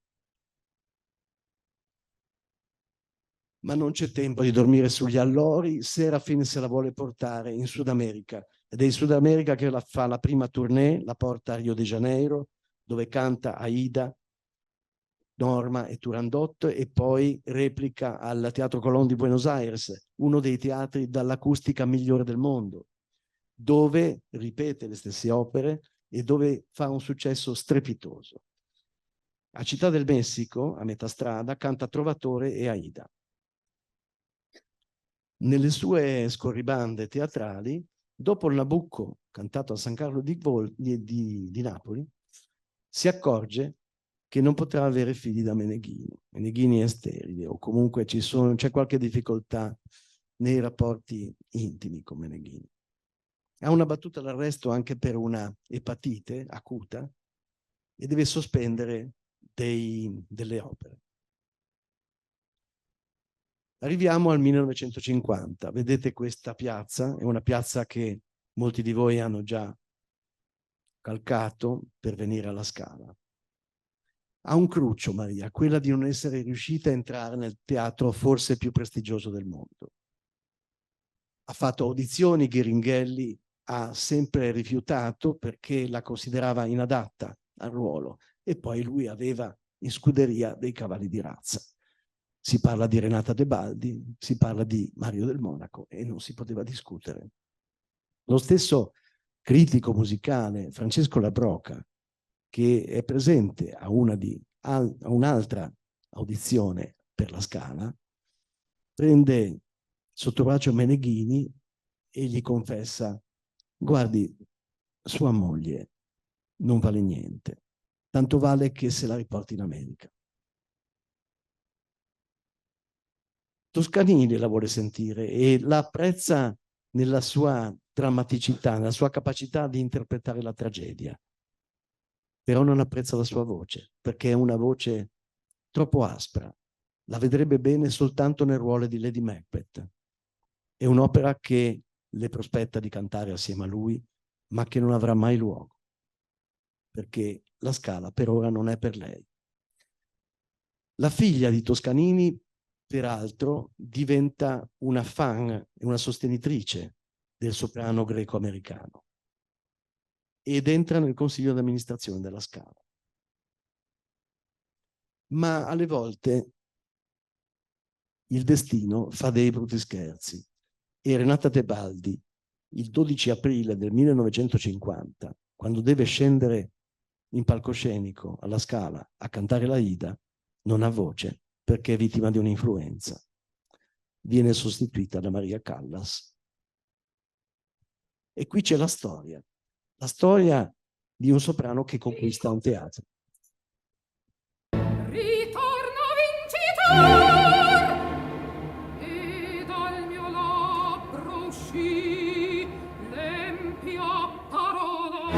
ma non c'è tempo di dormire sugli allori. Serafin se la vuole portare in Sud America, ed è in Sud America che fa la prima tournée, la porta a Rio de Janeiro, dove canta Aida, Norma e Turandot, e poi replica al Teatro Colón di Buenos Aires, uno dei teatri dall'acustica migliore del mondo, dove ripete le stesse opere e dove fa un successo strepitoso. A Città del Messico, a metà strada, canta Trovatore e Aida. Nelle sue scorribande teatrali, dopo il Nabucco cantato a San Carlo di Napoli, si accorge che non potrà avere figli da Meneghini. Meneghini è sterile, o comunque c'è qualche difficoltà nei rapporti intimi con Meneghini. Ha una battuta d'arresto anche per una epatite acuta e deve sospendere delle opere. Arriviamo al 1950. Vedete questa piazza? È una piazza che molti di voi hanno già calcato per venire alla Scala. Ha un cruccio, Maria, quella di non essere riuscita a entrare nel teatro forse più prestigioso del mondo. Ha fatto audizioni, Ghiringhelli ha sempre rifiutato perché la considerava inadatta al ruolo, e poi lui aveva in scuderia dei cavalli di razza. Si parla di Renata Tebaldi, si parla di Mario del Monaco e non si poteva discutere. Lo stesso critico musicale Francesco Labroca, che è presente a un'altra audizione per la Scala, prende sotto braccio Meneghini e gli confessa: guardi, sua moglie non vale niente, tanto vale che se la riporti in America. Toscanini la vuole sentire e la apprezza nella sua drammaticità, nella sua capacità di interpretare la tragedia. Però non apprezza la sua voce, perché è una voce troppo aspra. La vedrebbe bene soltanto nel ruolo di Lady Macbeth. È un'opera che le prospetta di cantare assieme a lui, ma che non avrà mai luogo, perché la Scala per ora non è per lei. La figlia di Toscanini, peraltro, diventa una fan e una sostenitrice del soprano greco-americano ed entra nel consiglio di amministrazione della Scala. Ma alle volte il destino fa dei brutti scherzi e Renata Tebaldi, il 12 aprile del 1950, quando deve scendere in palcoscenico alla Scala a cantare l'Aida, non ha voce perché è vittima di un'influenza. Viene sostituita da Maria Callas. E qui c'è la storia di un soprano che conquista un teatro.
Ritorno vincitor e dal mio labbro uscì l'empia parola,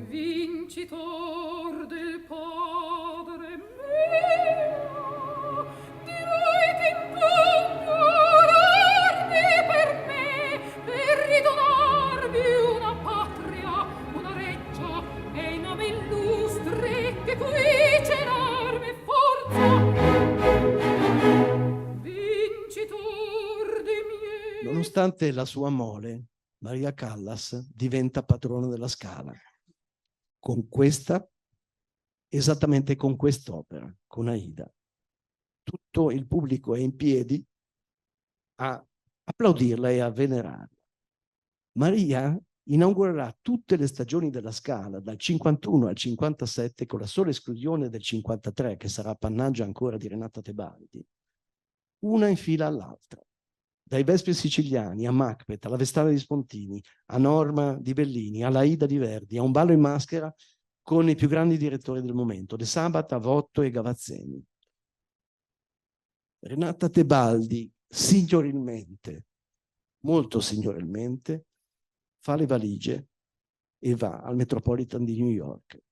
vincitor del Padre mio, direi che impugnorarmi per me, per ridonarmi una patria, una reggia e nome illustre, che qui cenarmi forza, vincitor dei miei.
Nonostante la sua mole, Maria Callas diventa patrona della Scala. Con questa, esattamente con quest'opera, con Aida. Tutto il pubblico è in piedi a applaudirla e a venerarla. Maria inaugurerà tutte le stagioni della Scala, dal 51 al 57, con la sola esclusione del 53, che sarà appannaggio ancora di Renata Tebaldi, una in fila all'altra. Dai Vespri siciliani a Macbeth, alla Vestale di Spontini, a Norma di Bellini, alla Aida di Verdi, a un ballo in maschera con i più grandi direttori del momento, De Sabata, Votto e Gavazzeni. Renata Tebaldi, signorilmente, molto signorilmente, fa le valigie e va al Metropolitan di New York,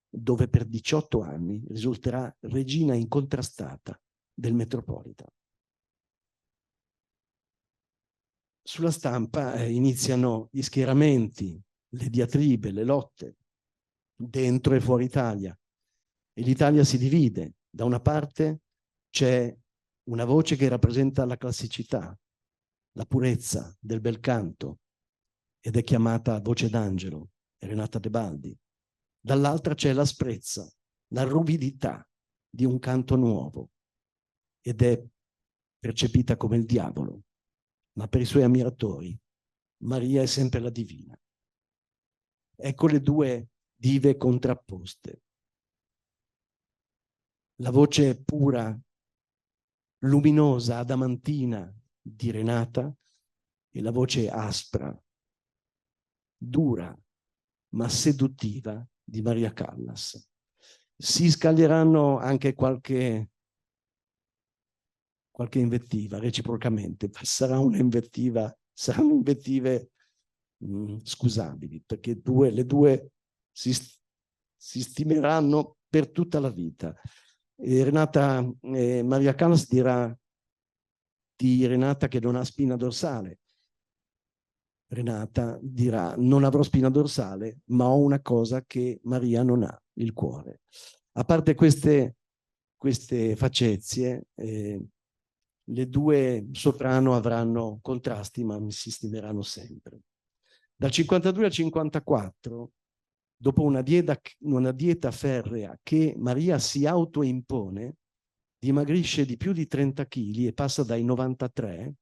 dove per 18 anni risulterà regina incontrastata del Metropolitan. Sulla stampa iniziano gli schieramenti, le diatribe, le lotte, dentro e fuori Italia. E l'Italia si divide. Da una parte c'è una voce che rappresenta la classicità, la purezza del bel canto, ed è chiamata voce d'angelo, è Renata Tebaldi. Dall'altra c'è l'asprezza, la ruvidità di un canto nuovo, ed è percepita come il diavolo, ma per i suoi ammiratori Maria è sempre la divina. Ecco le due dive contrapposte. La voce pura, luminosa, adamantina di Renata e la voce aspra, dura, ma seduttiva di Maria Callas. Si scaglieranno anche qualche invettiva reciprocamente, saranno invettive scusabili, perché le due si stimeranno per tutta la vita. Maria Callas dirà di Renata che non ha spina dorsale. Renata dirà: non avrò spina dorsale, ma ho una cosa che Maria non ha, il cuore. A parte queste facezie, le due soprano avranno contrasti, ma si stimeranno sempre. Dal 52 al 54, dopo una dieta ferrea che Maria si autoimpone, dimagrisce di più di 30 kg e passa dai 93,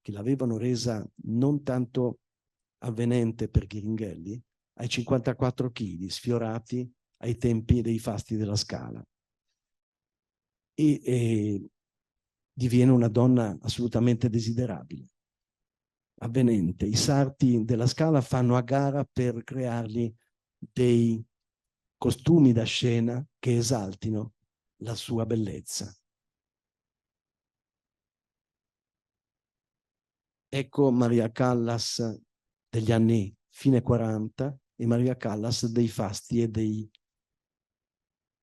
che l'avevano resa non tanto avvenente per Ghiringhelli, ai 54 kg, sfiorati ai tempi dei fasti della Scala. E diviene una donna assolutamente desiderabile, avvenente. I sarti della Scala fanno a gara per creargli dei costumi da scena che esaltino la sua bellezza. Ecco Maria Callas degli anni fine 40 e Maria Callas dei fasti e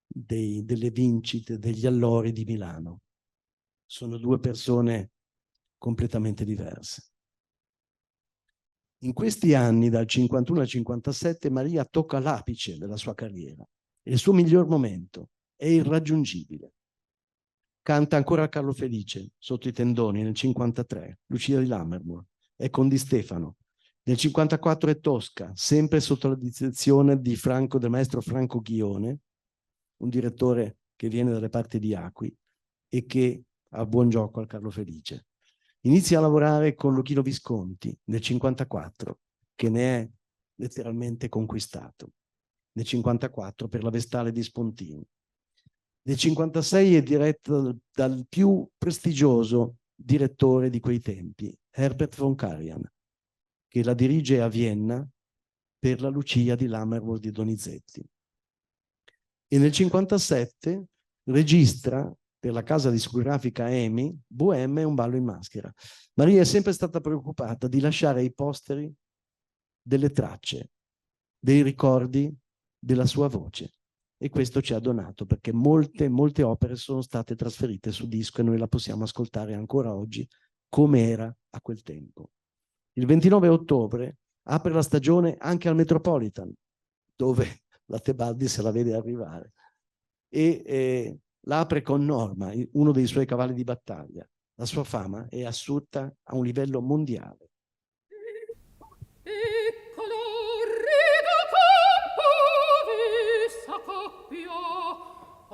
delle vincite, degli allori di Milano. Sono due persone completamente diverse. In questi anni, dal 51 al 57, Maria tocca l'apice della sua carriera. È il suo miglior momento, è irraggiungibile. Canta ancora Carlo Felice, Sotto i tendoni, nel 53, Lucia di Lammermoor, è con Di Stefano. Nel 54 è Tosca, sempre sotto la direzione del maestro Franco Ghione, un direttore che viene dalle parti di Acqui e che ha buon gioco al Carlo Felice. Inizia a lavorare con Luchino Visconti nel 54, che ne è letteralmente conquistato. Nel 54 per la Vestale di Spontini. Nel 56 è diretta dal più prestigioso direttore di quei tempi, Herbert von Karajan, che la dirige a Vienna per la Lucia di Lammermoor di Donizetti. E nel 57 registra per la casa discografica EMI Bohème e un ballo in maschera. Maria è sempre stata preoccupata di lasciare ai posteri delle tracce, dei ricordi della sua voce. E questo ci ha donato, perché molte opere sono state trasferite su disco e noi la possiamo ascoltare ancora oggi come era a quel tempo. Il 29 ottobre apre la stagione anche al Metropolitan, dove la Tebaldi se la vede arrivare, e la apre con Norma, uno dei suoi cavalli di battaglia. La sua fama è assurda a un livello mondiale.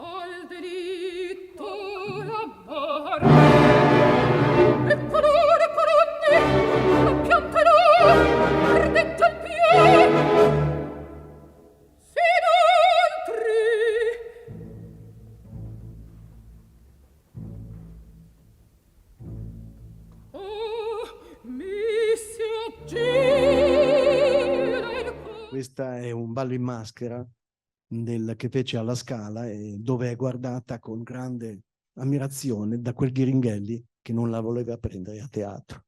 Al delitto l'amore e colore corone la piantano ardente al piede sin altri mi si aggira il cuore.
Questa è un ballo in maschera che fece alla Scala e dove è guardata con grande ammirazione da quel Ghiringhelli che non la voleva prendere a teatro.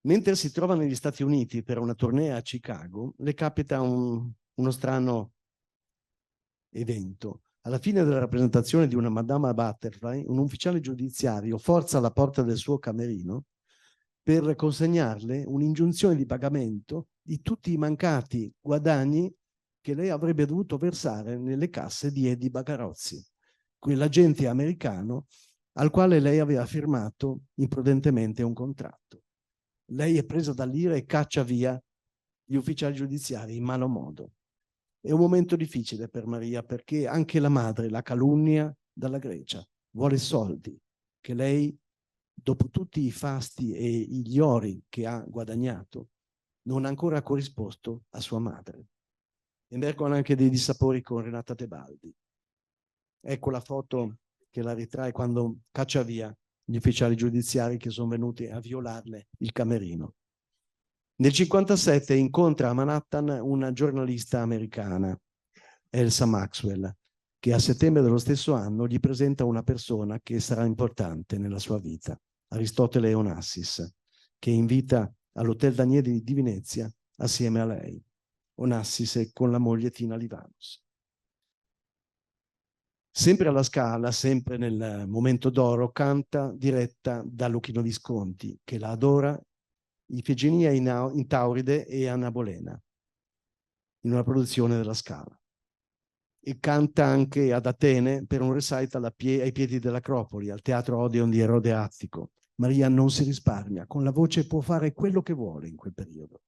Mentre si trova negli Stati Uniti per una tournée a Chicago, le capita uno strano evento. Alla fine della rappresentazione di una Madama Butterfly, un ufficiale giudiziario forza la porta del suo camerino per consegnarle un'ingiunzione di pagamento di tutti i mancati guadagni che lei avrebbe dovuto versare nelle casse di Eddie Bagarozzi. quell'agente americano al quale lei aveva firmato imprudentemente un contratto. Lei è presa dall'ira e caccia via gli ufficiali giudiziari in malo modo. È un momento difficile per Maria, perché anche la madre la calunnia dalla Grecia, vuole soldi che lei, dopo tutti i fasti e gli ori che ha guadagnato, non ha ancora corrisposto a sua madre. Emergono anche dei dissapori con Renata Tebaldi. Ecco la foto che la ritrae quando caccia via gli ufficiali giudiziari che sono venuti a violarle il camerino. Nel 1957 incontra a Manhattan una giornalista americana, Elsa Maxwell, che a settembre dello stesso anno gli presenta una persona che sarà importante nella sua vita, Aristotele Onassis, che invita all'Hotel Danieli di Venezia assieme a lei. Onassis è con la moglie Tina Livanos. Sempre alla Scala, sempre nel momento d'oro, canta diretta da Luchino Visconti, che la adora, Ifigenia in Tauride e Anna Bolena, in una produzione della Scala. E canta anche ad Atene per un recital ai piedi dell'Acropoli, al Teatro Odeon di Erode Attico. Maria non si risparmia, con la voce può fare quello che vuole in quel periodo.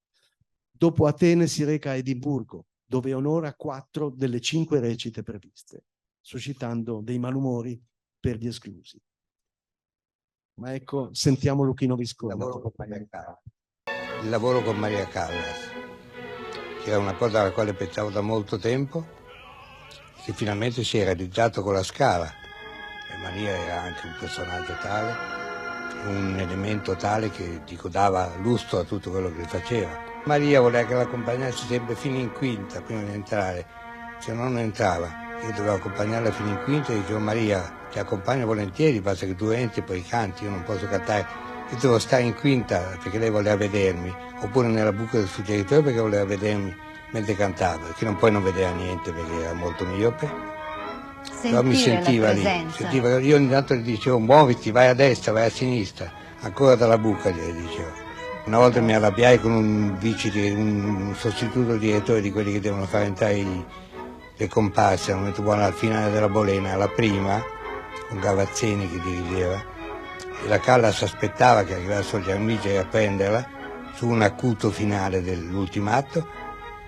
Dopo Atene si reca a Edimburgo, dove onora 4 delle 5 recite previste, suscitando dei malumori per gli esclusi. Ma ecco, sentiamo Luchino Visconti.
Il lavoro con Maria Callas, che era una cosa alla quale pensavo da molto tempo, che finalmente si è realizzato con la Scala. E Maria era anche un personaggio tale, un elemento tale che dava lustro a tutto quello che faceva. Maria voleva che l'accompagnassi sempre fino in quinta prima di entrare, se no non entrava. Io dovevo accompagnarla fino in quinta e dicevo: Maria, ti accompagno volentieri, basta che tu entri e poi canti, io non posso cantare. Io devo stare in quinta perché lei voleva vedermi, oppure nella buca del suggeritore perché voleva vedermi mentre cantavo, che poi non vedeva niente perché era molto miope. Però mi sentiva lì, io ogni tanto gli dicevo: muoviti, vai a destra, vai a sinistra, ancora dalla buca gli dicevo. Una volta mi arrabbiai con un sostituto direttore di quelli che devono far entrare le comparse al momento buono, al finale della Bolena, alla prima, con Gavazzini che dirigeva, e la Callas aspettava che arrivassero gli Armigeri a prenderla su un acuto finale dell'ultimo atto,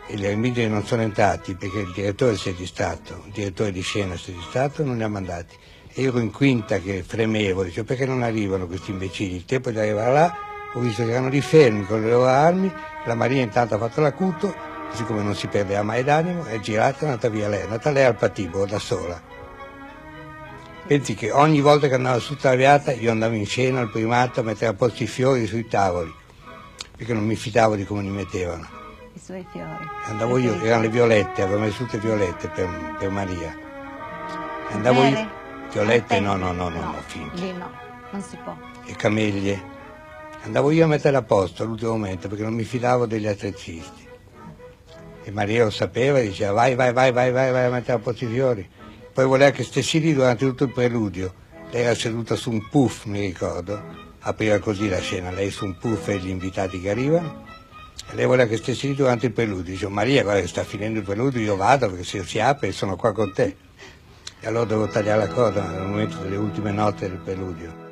e gli Armigeri non sono entrati perché il direttore si è distratto, il direttore di scena si è distratto e non li ha mandati. E ero in quinta che fremevo, dicevo: perché non arrivano questi imbecilli? Il tempo di arrivare là, ho visto che erano lì fermi con le loro armi, la Maria intanto ha fatto l'acuto, siccome non si perdeva mai d'animo, è girata e è andata via lei, è andata lei al patibolo da sola. Pensi che ogni volta che andava su Traviata io andavo in scena al primato a mettere a posto i fiori sui tavoli, perché non mi fidavo di come li mettevano.
I suoi fiori.
Andavo io, erano le violette, avevo messo tutte violette per Maria. Andavo io, violette no, finte.
Lì no, non si può.
E camellie. Andavo io a mettere a posto all'ultimo momento perché non mi fidavo degli attrezzisti. E Maria lo sapeva e diceva: vai a mettere a posto i fiori. Poi voleva che stessi lì durante tutto il preludio. Lei era seduta su un puff, mi ricordo, apriva così la scena, lei su un puff e gli invitati che arrivano, e lei voleva che stessi lì durante il preludio. Dicevo: Maria, guarda che sta finendo il preludio, io vado perché se si apre sono qua con te. E allora devo tagliare la corda nel momento delle ultime note del preludio.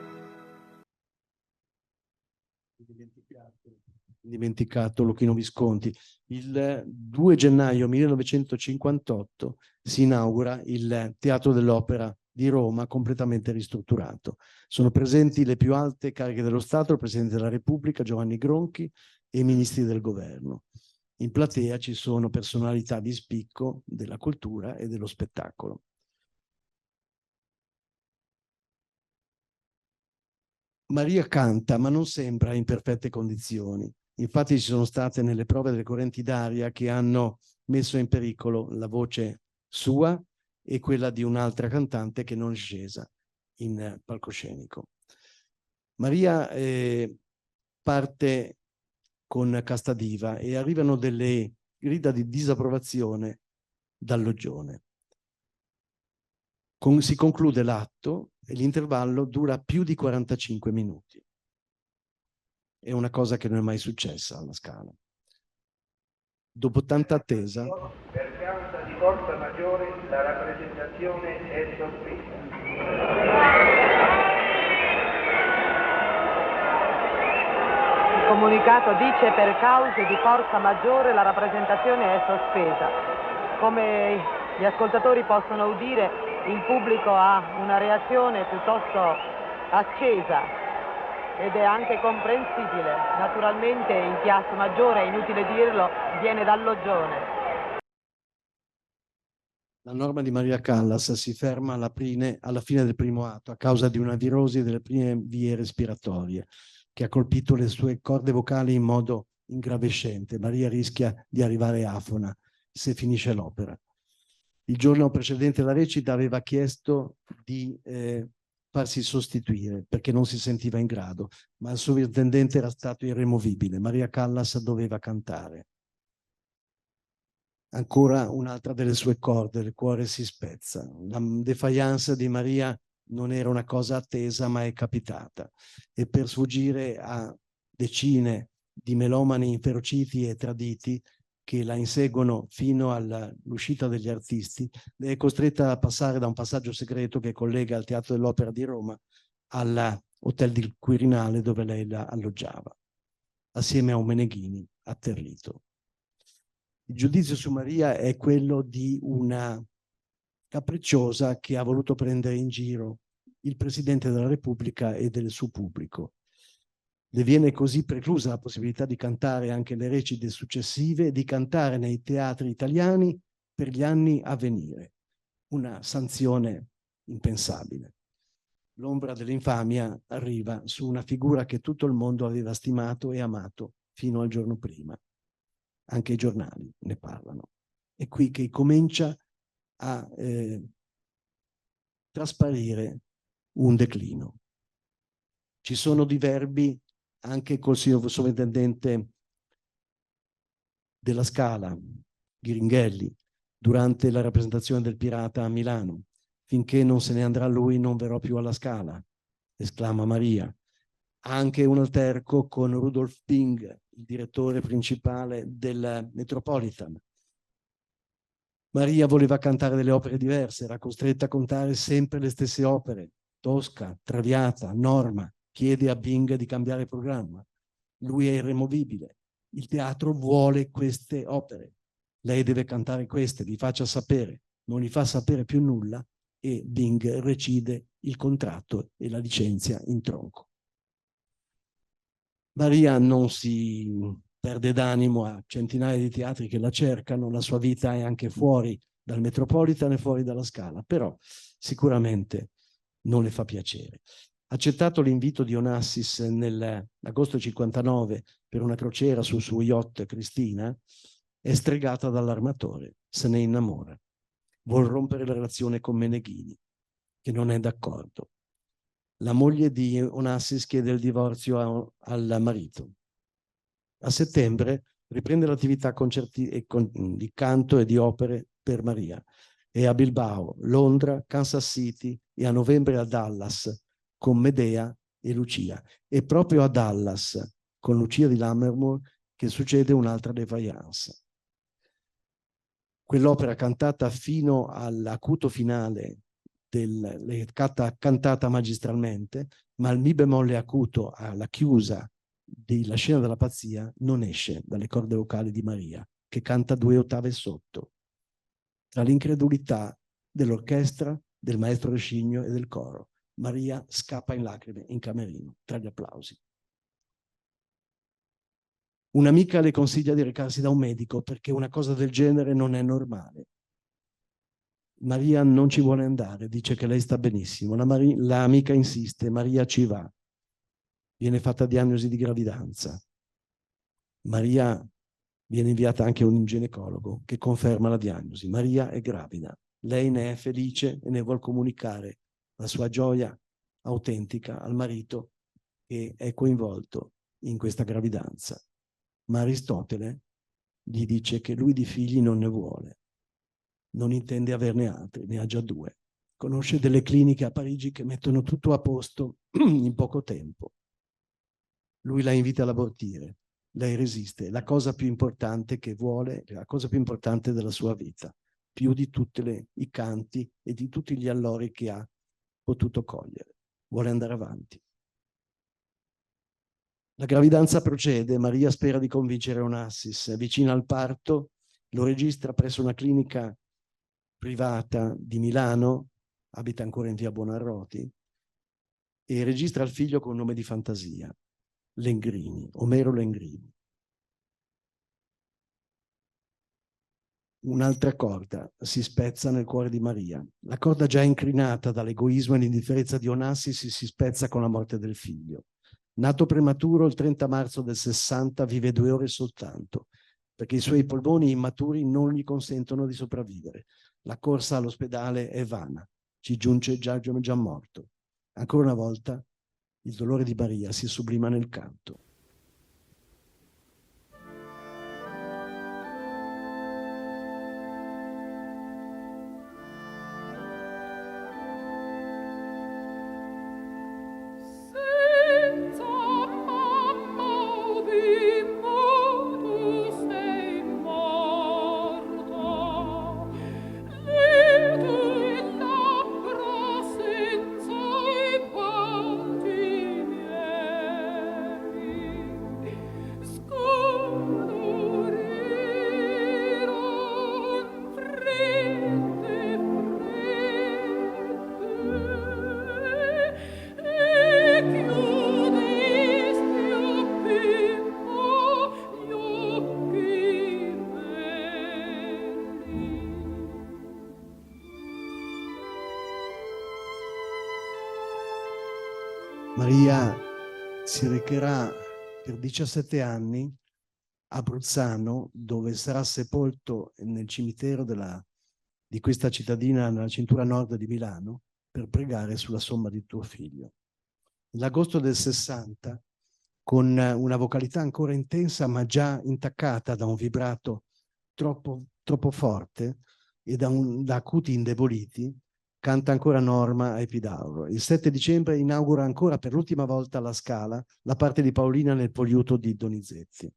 Dimenticato Luchino Visconti. Il 2 gennaio 1958 si inaugura il Teatro dell'Opera di Roma, completamente ristrutturato. Sono presenti le più alte cariche dello Stato, il Presidente della Repubblica Giovanni Gronchi e i ministri del governo. In platea ci sono personalità di spicco della cultura e dello spettacolo. Maria canta, ma non sembra in perfette condizioni. Infatti ci sono state nelle prove delle correnti d'aria che hanno messo in pericolo la voce sua e quella di un'altra cantante che non è scesa in palcoscenico. Maria parte con Casta Diva e arrivano delle grida di disapprovazione dal loggione. Si conclude l'atto e l'intervallo dura più di 45 minuti. È una cosa che non è mai successa alla Scala. Dopo tanta attesa,
per causa di forza maggiore la rappresentazione è sospesa.
Il comunicato dice: per cause di forza maggiore la rappresentazione è sospesa. Come gli ascoltatori possono udire, il pubblico ha una reazione piuttosto accesa ed è anche comprensibile. Naturalmente il Piazza Maggiore, è inutile dirlo, viene dal Loggione.
la Norma di Maria Callas si ferma alla fine del primo atto a causa di una virosi delle prime vie respiratorie che ha colpito le sue corde vocali in modo ingravescente. Maria rischia di arrivare afona se finisce l'opera. Il giorno precedente la recita aveva chiesto di farsi sostituire perché non si sentiva in grado, ma il sovrintendente era stato irremovibile. Maria Callas doveva cantare. Ancora un'altra delle sue corde, il cuore si spezza. La défaillance di Maria non era una cosa attesa, ma è capitata. E per sfuggire a decine di melomani inferociti e traditi che la inseguono fino all'uscita degli artisti, lei è costretta a passare da un passaggio segreto che collega al Teatro dell'Opera di Roma all'Hotel del Quirinale, dove lei la alloggiava, assieme a un Meneghini atterrito. Il giudizio su Maria è quello di una capricciosa che ha voluto prendere in giro il Presidente della Repubblica e del suo pubblico. Le viene così preclusa la possibilità di cantare anche le recite successive e di cantare nei teatri italiani per gli anni a venire. Una sanzione impensabile. L'ombra dell'infamia arriva su una figura che tutto il mondo aveva stimato e amato fino al giorno prima. Anche i giornali ne parlano. È qui che comincia a trasparire un declino. Ci sono diverbi anche col signor sovrintendente della Scala, Ghiringhelli, durante la rappresentazione del Pirata a Milano. Finché non se ne andrà lui non verrò più alla Scala, esclama Maria. Anche un alterco con Rudolf Ping, il direttore principale del Metropolitan. Maria voleva cantare delle opere diverse, era costretta a cantare sempre le stesse opere. Tosca, Traviata, Norma, chiede a Bing di cambiare programma. Lui è irremovibile. Il teatro vuole queste opere. Lei deve cantare queste, vi faccia sapere. Non gli fa sapere più nulla e Bing recide il contratto e la licenzia in tronco. Maria non si perde d'animo a centinaia di teatri che la cercano, la sua vita è anche fuori dal Metropolitan e fuori dalla Scala, però sicuramente non le fa piacere. Accettato l'invito di Onassis nell'agosto 59 per una crociera sul suo yacht Cristina, è stregata dall'armatore, se ne innamora. Vuol rompere la relazione con Meneghini, che non è d'accordo. La moglie di Onassis chiede il divorzio al marito. A settembre riprende l'attività di canto e di opere per Maria. È a Bilbao, Londra, Kansas City e a novembre a Dallas con Medea e Lucia. È proprio a Dallas con Lucia di Lammermoor che succede un'altra défaillance. Quell'opera cantata fino all'acuto finale cantata magistralmente, ma il mi bemolle acuto alla chiusa della scena della pazzia non esce dalle corde vocali di Maria, che canta 2 ottave sotto. Tra l'incredulità dell'orchestra, del maestro Rescigno e del coro, Maria scappa in lacrime in camerino, tra gli applausi. Un'amica le consiglia di recarsi da un medico perché una cosa del genere non è normale. Maria non ci vuole andare, dice che lei sta benissimo. L'amica insiste, Maria ci va. Viene fatta diagnosi di gravidanza. Maria viene inviata anche a un ginecologo che conferma la diagnosi. Maria è gravida. Lei ne è felice e ne vuol comunicare la sua gioia autentica al marito che è coinvolto in questa gravidanza. Ma Aristotele gli dice che lui di figli non ne vuole. Non intende averne altri, ne ha già 2. Conosce delle cliniche a Parigi che mettono tutto a posto in poco tempo. Lui la invita ad abortire. lei resiste. È la cosa più importante che vuole, la cosa più importante della sua vita, più di tutti i canti e di tutti gli allori che ha potuto cogliere. Vuole andare avanti. La gravidanza procede, Maria spera di convincere Onassis, è vicina al parto, lo registra presso una clinica privata di Milano, abita ancora in via Buonarroti, e registra il figlio con nome di fantasia, Lengrini, Omero Lengrini. Un'altra corda si spezza nel cuore di Maria. La corda già incrinata dall'egoismo e l'indifferenza di Onassis si spezza con la morte del figlio. Nato prematuro il 30 marzo del 60, vive 2 ore soltanto, perché i suoi polmoni immaturi non gli consentono di sopravvivere. La corsa all'ospedale è vana, ci giunge già morto. Ancora una volta il dolore di Maria si sublima nel canto. Maria si recherà per 17 anni a Bruzzano, dove sarà sepolto nel cimitero di questa cittadina nella cintura nord di Milano, per pregare sulla somma di tuo figlio. Nell'agosto del 60, con una vocalità ancora intensa ma già intaccata da un vibrato troppo forte e da acuti indeboliti, canta ancora Norma a Epidauro. Il 7 dicembre inaugura ancora per l'ultima volta alla Scala la parte di Paolina nel Poliuto di Donizetti.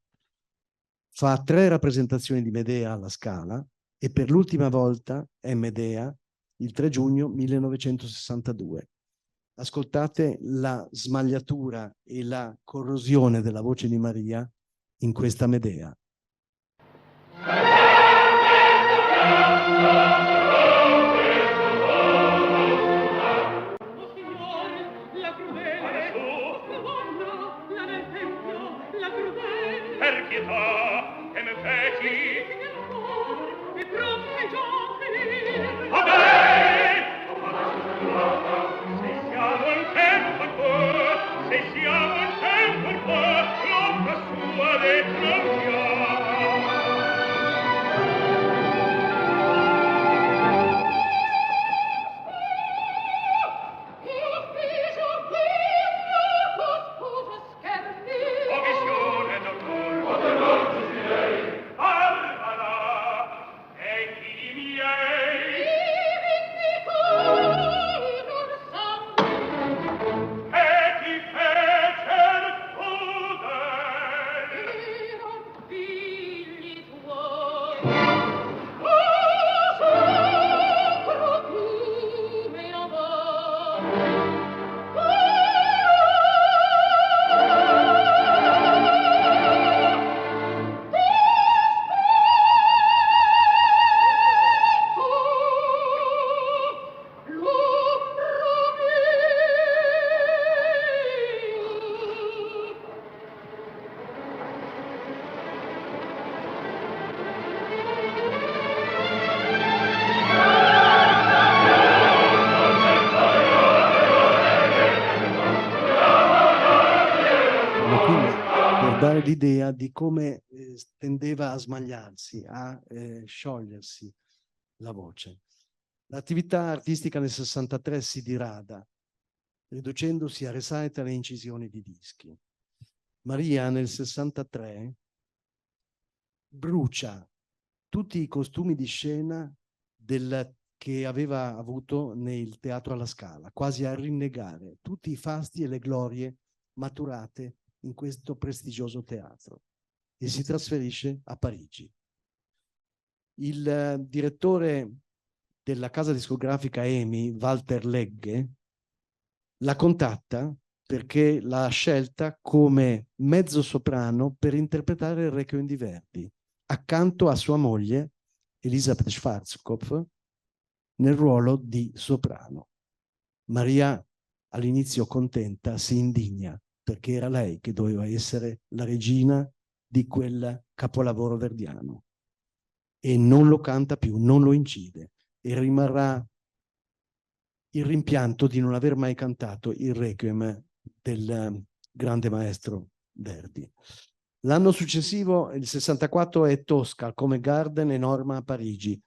Fa 3 rappresentazioni di Medea alla Scala e per l'ultima volta è Medea il 3 giugno 1962. Ascoltate la smagliatura e la corrosione della voce di Maria in questa Medea. L'idea di come tendeva a smagliarsi, a sciogliersi la voce. L'attività artistica nel 63 si dirada, riducendosi a recitali e incisioni di dischi. Maria nel 63 brucia tutti i costumi di scena che aveva avuto nel Teatro alla Scala, quasi a rinnegare tutti i fasti e le glorie maturate in questo prestigioso teatro. e si trasferisce a Parigi. Il direttore della casa discografica EMI, Walter Legge, la contatta perché l'ha scelta come mezzo soprano per interpretare il Requiem di Verdi, accanto a sua moglie, Elisabeth Schwarzkopf, nel ruolo di soprano. Maria, all'inizio contenta, si indigna, perché era lei che doveva essere la regina di quel capolavoro verdiano. E non lo canta più, non lo incide, e rimarrà il rimpianto di non aver mai cantato il Requiem del grande maestro Verdi. L'anno successivo, il 64, è Tosca al Covent Garden e Norma a Parigi.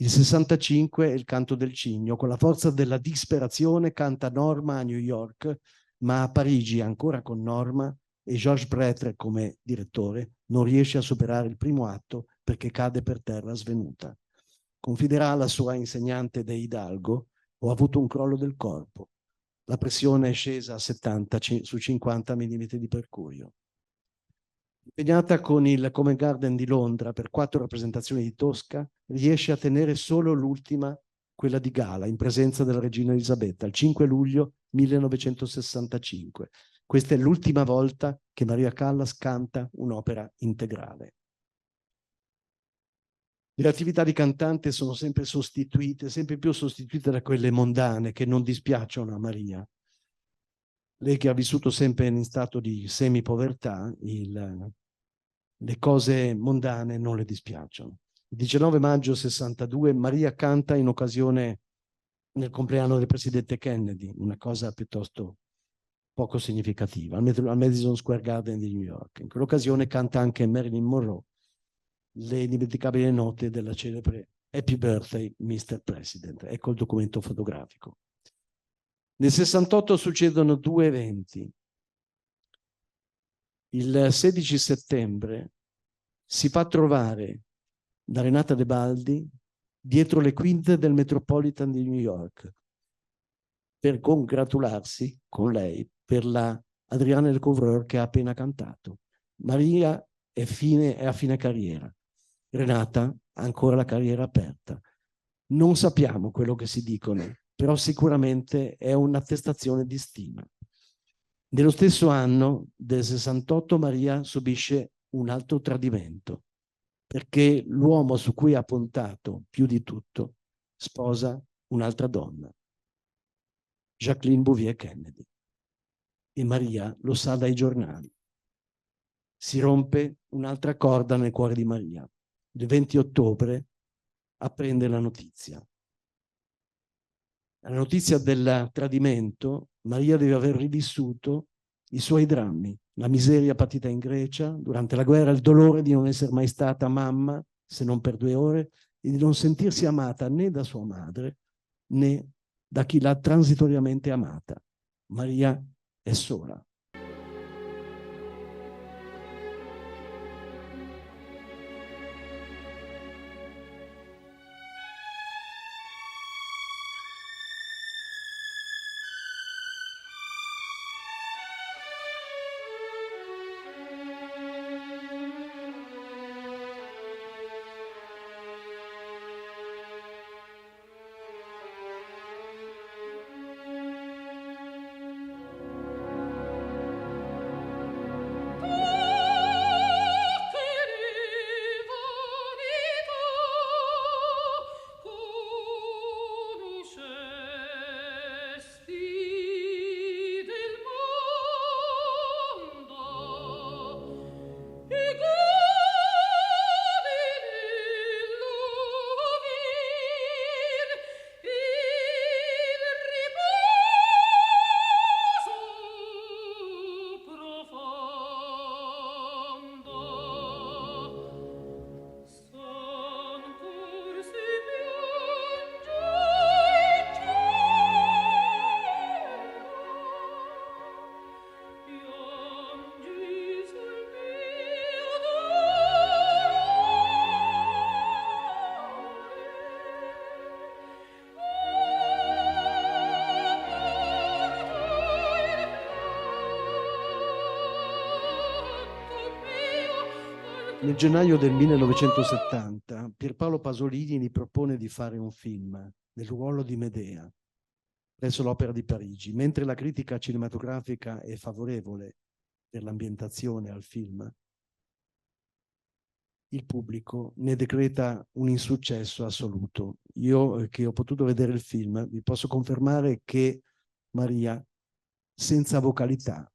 Il 65 è il Canto del Cigno. Con la forza della disperazione canta Norma a New York, ma a Parigi, ancora con Norma e Georges Bretre come direttore, non riesce a superare il primo atto perché cade per terra svenuta. Confiderà alla sua insegnante De Hidalgo: ho avuto un crollo del corpo. La pressione è scesa a 70 su 50 mm di mercurio. Impegnata con il Covent Garden di Londra per 4 rappresentazioni di Tosca, riesce a tenere solo l'ultima, quella di gala, in presenza della regina Elisabetta, il 5 luglio 1965. Questa è l'ultima volta che Maria Callas canta un'opera integrale. Le attività di cantante sono sempre sostituite, sempre più sostituite da quelle mondane che non dispiacciono a Maria. Lei che ha vissuto sempre in stato di semi-povertà, le cose mondane non le dispiacciono. Il 19 maggio 62 Maria canta in occasione nel compleanno del presidente Kennedy, una cosa piuttosto poco significativa, al Madison Square Garden di New York. In quell'occasione canta anche Marilyn Monroe le indimenticabili note della celebre Happy Birthday, Mr. President. Ecco il documento fotografico. Nel 68 succedono 2 eventi. Il 16 settembre si fa trovare da Renata Tebaldi dietro le quinte del Metropolitan di New York per congratularsi con lei per la Adriana Lecouvreur che ha appena cantato. Maria è a fine carriera. Renata ha ancora la carriera aperta. Non sappiamo quello che si dicono, però sicuramente è un'attestazione di stima. Nello stesso anno del 68 Maria subisce un altro tradimento, perché l'uomo su cui ha puntato più di tutto sposa un'altra donna, Jacqueline Bouvier Kennedy. E Maria lo sa dai giornali. Si rompe un'altra corda nel cuore di Maria. Il 20 ottobre apprende la notizia. La notizia del tradimento, Maria deve aver rivissuto i suoi drammi, la miseria patita in Grecia durante la guerra, il dolore di non essere mai stata mamma, se non per 2 ore, e di non sentirsi amata né da sua madre né da chi l'ha transitoriamente amata. Maria è sola. Nel gennaio del 1970 Pierpaolo Pasolini gli propone di fare un film nel ruolo di Medea presso l'Opera di Parigi. Mentre la critica cinematografica è favorevole per l'ambientazione al film, il pubblico ne decreta un insuccesso assoluto. Io, che ho potuto vedere il film, vi posso confermare che Maria, senza vocalità,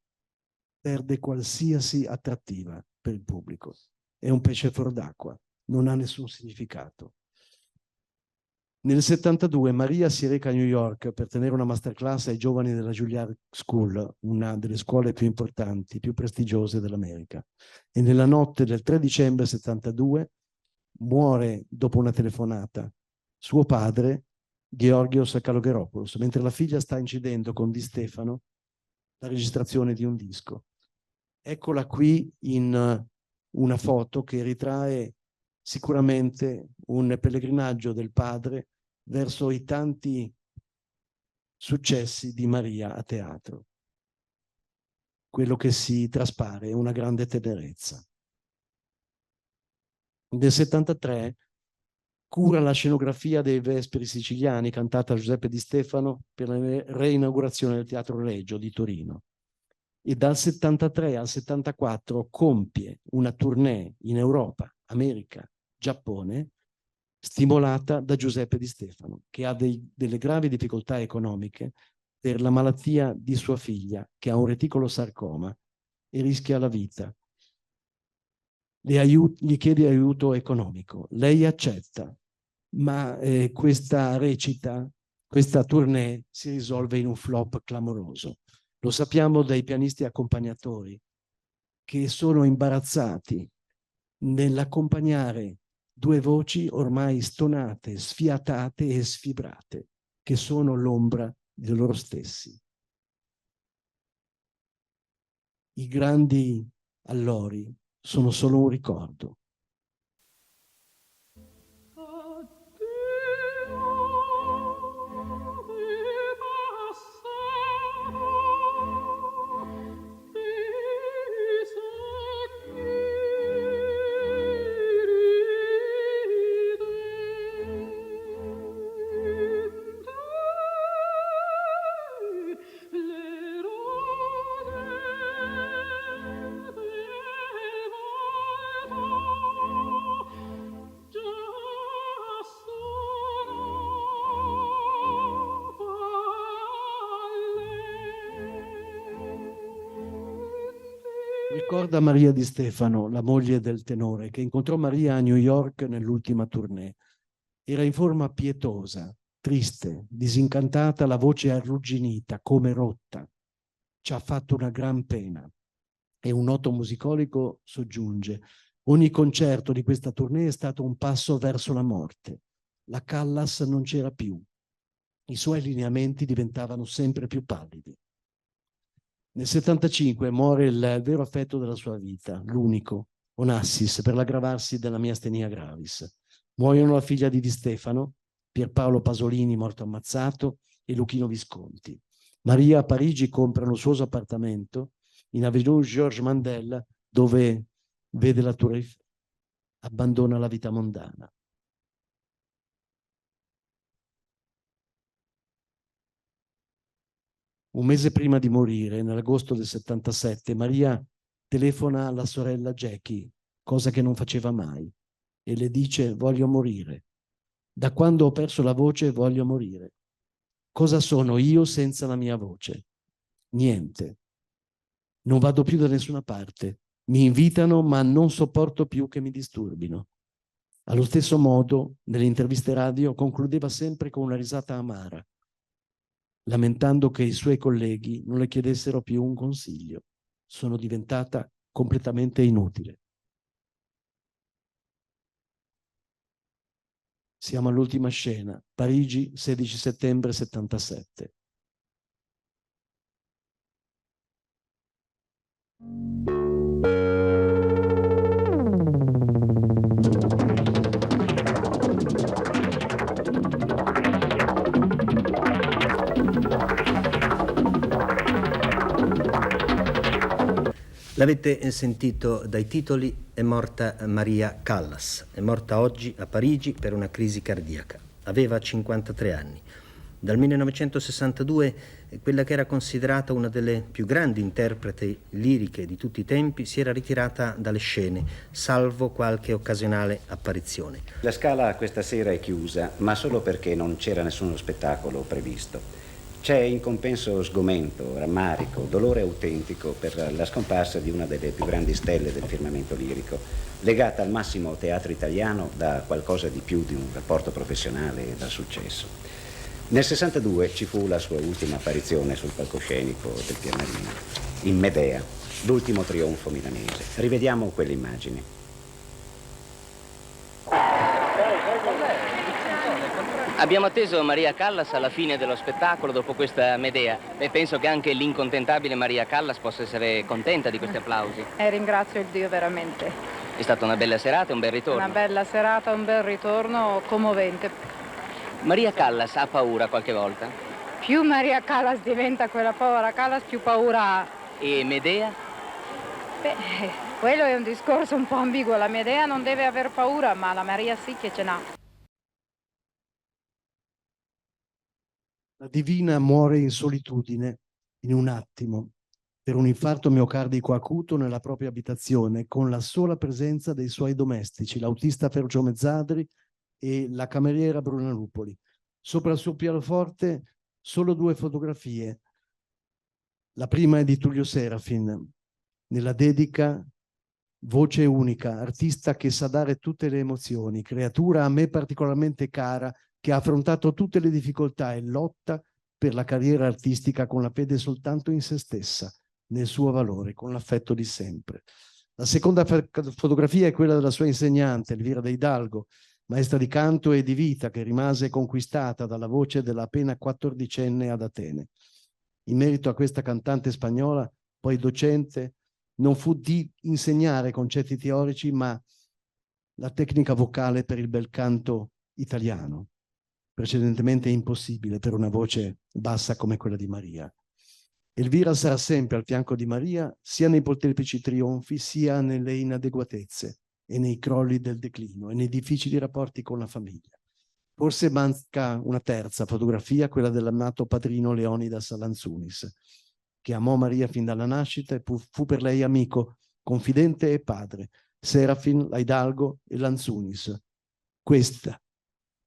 perde qualsiasi attrattiva per il pubblico. È un pesce fuor d'acqua, non ha nessun significato. Nel 72 Maria si reca a New York per tenere una masterclass ai giovani della Juilliard School, una delle scuole più importanti, più prestigiose dell'America. E nella notte del 3 dicembre 72 muore dopo una telefonata suo padre, Georgios Kalogeropoulos, mentre la figlia sta incidendo con Di Stefano la registrazione di un disco. Eccola qui in una foto che ritrae sicuramente un pellegrinaggio del padre verso i tanti successi di Maria a teatro. Quello che si traspare è una grande tenerezza. Nel 73 cura la scenografia dei Vesperi siciliani cantata da Giuseppe Di Stefano per la reinaugurazione del Teatro Regio di Torino. E dal 73 al 74 compie una tournée in Europa, America, Giappone, stimolata da Giuseppe Di Stefano, che ha delle gravi difficoltà economiche per la malattia di sua figlia, che ha un reticolo-sarcoma e rischia la vita. Gli chiede aiuto economico. Lei accetta, ma questa recita, questa tournée si risolve in un flop clamoroso. Lo sappiamo dai pianisti accompagnatori, che sono imbarazzati nell'accompagnare due voci ormai stonate, sfiatate e sfibrate, che sono l'ombra di loro stessi. I grandi allori sono solo un ricordo. Ricorda Maria Di Stefano, la moglie del tenore, che incontrò Maria a New York nell'ultima tournée. Era in forma pietosa, triste, disincantata, la voce arrugginita, come rotta. Ci ha fatto una gran pena. E un noto musicologo soggiunge: ogni concerto di questa tournée è stato un passo verso la morte. La Callas non c'era più. I suoi lineamenti diventavano sempre più pallidi. Nel 75 muore il vero affetto della sua vita, l'unico, Onassis, per l'aggravarsi della miastenia gravis. Muoiono la figlia di Di Stefano, Pierpaolo Pasolini morto ammazzato e Luchino Visconti. Maria a Parigi compra un lussuoso appartamento in Avenue Georges Mandel, dove vede la Tour Eiffel, abbandona la vita mondana. Un mese prima di morire, nell'agosto del 77, Maria telefona alla sorella Jackie, cosa che non faceva mai, e le dice: voglio morire. Da quando ho perso la voce voglio morire. Cosa sono io senza la mia voce? Niente. Non vado più da nessuna parte. Mi invitano, ma non sopporto più che mi disturbino. Allo stesso modo, nelle interviste radio concludeva sempre con una risata amara, lamentando che i suoi colleghi non le chiedessero più un consiglio. Sono diventata completamente inutile. Siamo all'ultima scena, Parigi, 16 settembre 77.
L'avete sentito dai titoli, è morta Maria Callas, è morta oggi a Parigi per una crisi cardiaca. Aveva 53 anni. Dal 1962 quella che era considerata una delle più grandi interpreti liriche di tutti i tempi si era ritirata dalle scene, salvo qualche occasionale apparizione.
La Scala questa sera è chiusa, ma solo perché non c'era nessuno spettacolo previsto. C'è in compenso sgomento, rammarico, dolore autentico per la scomparsa di una delle più grandi stelle del firmamento lirico, legata al massimo teatro italiano da qualcosa di più di un rapporto professionale e da successo. Nel 62 ci fu la sua ultima apparizione sul palcoscenico del Pianarino, in Medea, l'ultimo trionfo milanese. Rivediamo quelle immagini.
Abbiamo atteso Maria Callas alla fine dello spettacolo dopo questa Medea e penso che anche l'incontentabile Maria Callas possa essere contenta di questi applausi.
Ringrazio il Dio veramente.
È stata una bella serata e un bel ritorno.
Una bella serata, un bel ritorno commovente.
Maria Callas ha paura qualche volta?
Più Maria Callas diventa quella povera Callas, più paura ha.
E Medea?
Beh, quello è un discorso un po' ambiguo. La Medea non deve aver paura, ma la Maria sì che ce n'ha.
La Divina muore in solitudine, in un attimo, per un infarto miocardico acuto nella propria abitazione, con la sola presenza dei suoi domestici, l'autista Fergio Mezzadri e la cameriera Bruna Lupoli. Sopra il suo pianoforte solo 2 fotografie. La prima è di Tullio Serafin, nella dedica: voce unica, artista che sa dare tutte le emozioni, creatura a me particolarmente cara, che ha affrontato tutte le difficoltà e lotta per la carriera artistica con la fede soltanto in se stessa, nel suo valore, con l'affetto di sempre. La seconda fotografia è quella della sua insegnante, Elvira De Hidalgo, maestra di canto e di vita, che rimase conquistata dalla voce della appena 14enne ad Atene. In merito a questa cantante spagnola, poi docente, non fu di insegnare concetti teorici, ma la tecnica vocale per il bel canto italiano, precedentemente impossibile per una voce bassa come quella di Maria. Elvira sarà sempre al fianco di Maria, sia nei molteplici trionfi, sia nelle inadeguatezze e nei crolli del declino e nei difficili rapporti con la famiglia. Forse manca una terza fotografia, quella dell'amato padrino Leonidas Lanzunis, che amò Maria fin dalla nascita e fu per lei amico, confidente e padre. Serafin, la Hidalgo e Lanzunis. Questa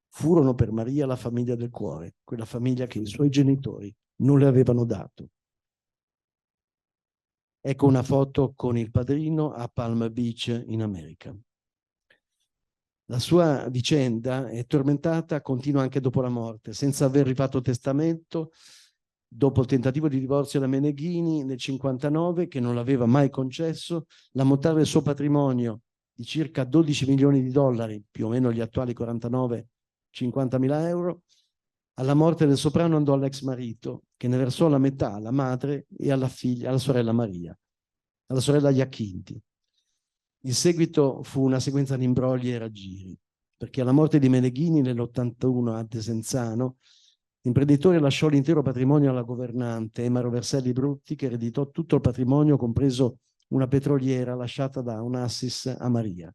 furono per Maria la famiglia del cuore, quella famiglia che i suoi genitori non le avevano dato. Ecco una foto con il padrino a Palm Beach in America. La sua vicenda è tormentata, continua anche dopo la morte, senza aver rifatto testamento, dopo il tentativo di divorzio da Meneghini nel 59, che non l'aveva mai concesso, l'ammontare del suo patrimonio di circa 12 milioni di dollari, più o meno gli attuali 49-50.000 euro, alla morte del soprano andò all'ex marito, che ne versò la metà alla madre e alla figlia, alla sorella Maria, alla sorella Iachinti. Il seguito fu una sequenza di imbrogli e raggiri, perché alla morte di Meneghini nell'81 a Desenzano, l'imprenditore lasciò l'intero patrimonio alla governante Emaro Verselli Brutti, che ereditò tutto il patrimonio, compreso una petroliera lasciata da Onassis a Maria.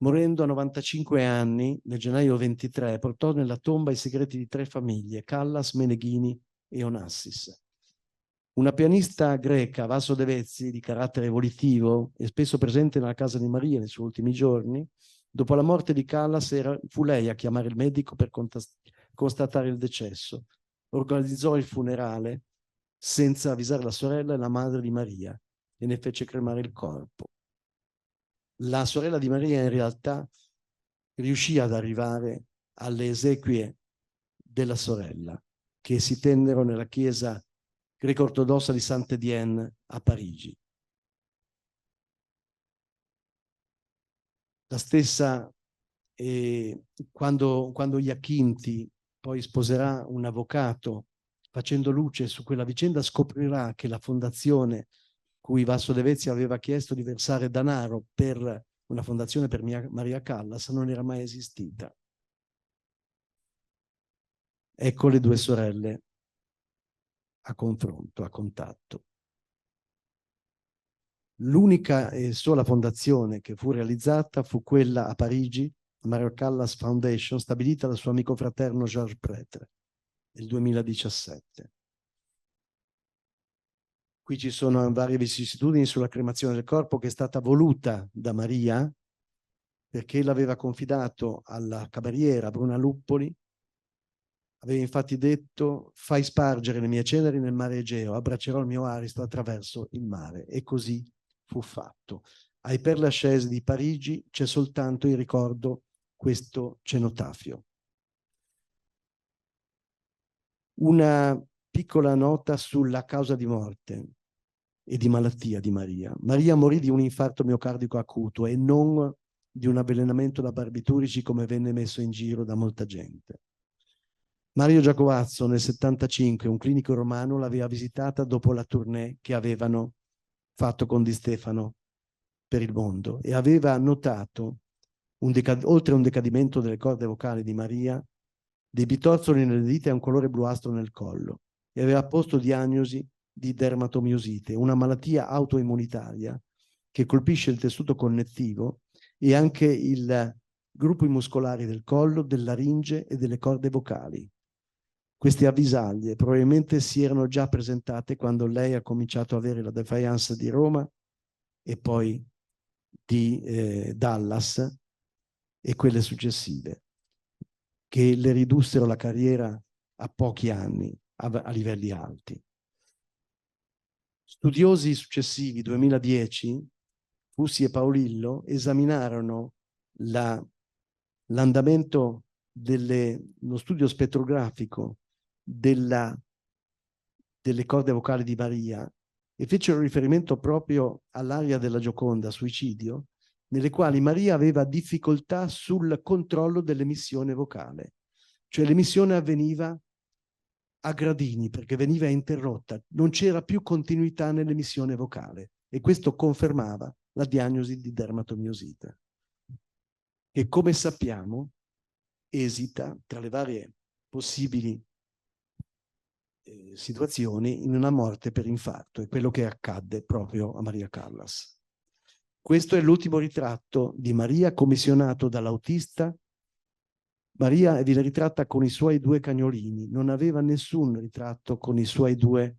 Morendo a 95 anni, nel gennaio 23, portò nella tomba i segreti di 3 famiglie, Callas, Meneghini e Onassis. Una pianista greca, Vaso Devezzi, di carattere volitivo e spesso presente nella casa di Maria nei suoi ultimi giorni, dopo la morte di Callas fu lei a chiamare il medico per constatare il decesso. Organizzò il funerale senza avvisare la sorella e la madre di Maria e ne fece cremare il corpo. La sorella di Maria in realtà riuscì ad arrivare alle esequie della sorella, che si tennero nella chiesa greco-ortodossa di Saint-Étienne a Parigi. La stessa, quando Iachinti poi sposerà un avvocato, facendo luce su quella vicenda, scoprirà che la fondazione cui Vaso Devezzi aveva chiesto di versare denaro per una fondazione per Maria Callas non era mai esistita. Ecco le 2 sorelle a confronto, a contatto. L'unica e sola fondazione che fu realizzata fu quella a Parigi, Maria Callas Foundation, stabilita dal suo amico fraterno Georges Prêtre nel 2017. Qui ci sono varie vicissitudini sulla cremazione del corpo, che è stata voluta da Maria, perché l'aveva confidato alla cameriera Bruna Luppoli. Aveva infatti detto: fai spargere le mie ceneri nel mare Egeo, abbraccerò il mio Aristo attraverso il mare. E così fu fatto. Ai Père Lachaise di Parigi c'è soltanto in ricordo questo cenotafio. Una piccola nota sulla causa di morte e di malattia di Maria. Maria morì di un infarto miocardico acuto e non di un avvelenamento da barbiturici, come venne messo in giro da molta gente. Mario Giacovazzo nel 75, un clinico romano, l'aveva visitata dopo la tournée che avevano fatto con Di Stefano per il mondo e aveva notato, oltre a un decadimento delle corde vocali di Maria, dei bitorzoli nelle dita e un colore bluastro nel collo, e aveva posto diagnosi di dermatomiosite, una malattia autoimmunitaria che colpisce il tessuto connettivo e anche i gruppi muscolari del collo, della laringe e delle corde vocali. Queste avvisaglie probabilmente si erano già presentate quando lei ha cominciato ad avere la Defiance di Roma e poi di Dallas e quelle successive, che le ridussero la carriera a pochi anni, a livelli alti. Studiosi successivi, 2010, Fussi e Paolillo, esaminarono l'andamento dello studio spettrografico delle corde vocali di Maria e fecero riferimento proprio all'aria della Gioconda, Suicidio, nelle quali Maria aveva difficoltà sul controllo dell'emissione vocale. Cioè l'emissione avveniva a gradini perché veniva interrotta, non c'era più continuità nell'emissione vocale e questo confermava la diagnosi di dermatomiosite, che come sappiamo esita tra le varie possibili situazioni in una morte per infarto, è quello che accadde proprio a Maria Callas. Questo è l'ultimo ritratto di Maria commissionato dall'autista. Maria viene ritratta con i suoi 2 cagnolini, non aveva nessun ritratto con i suoi 2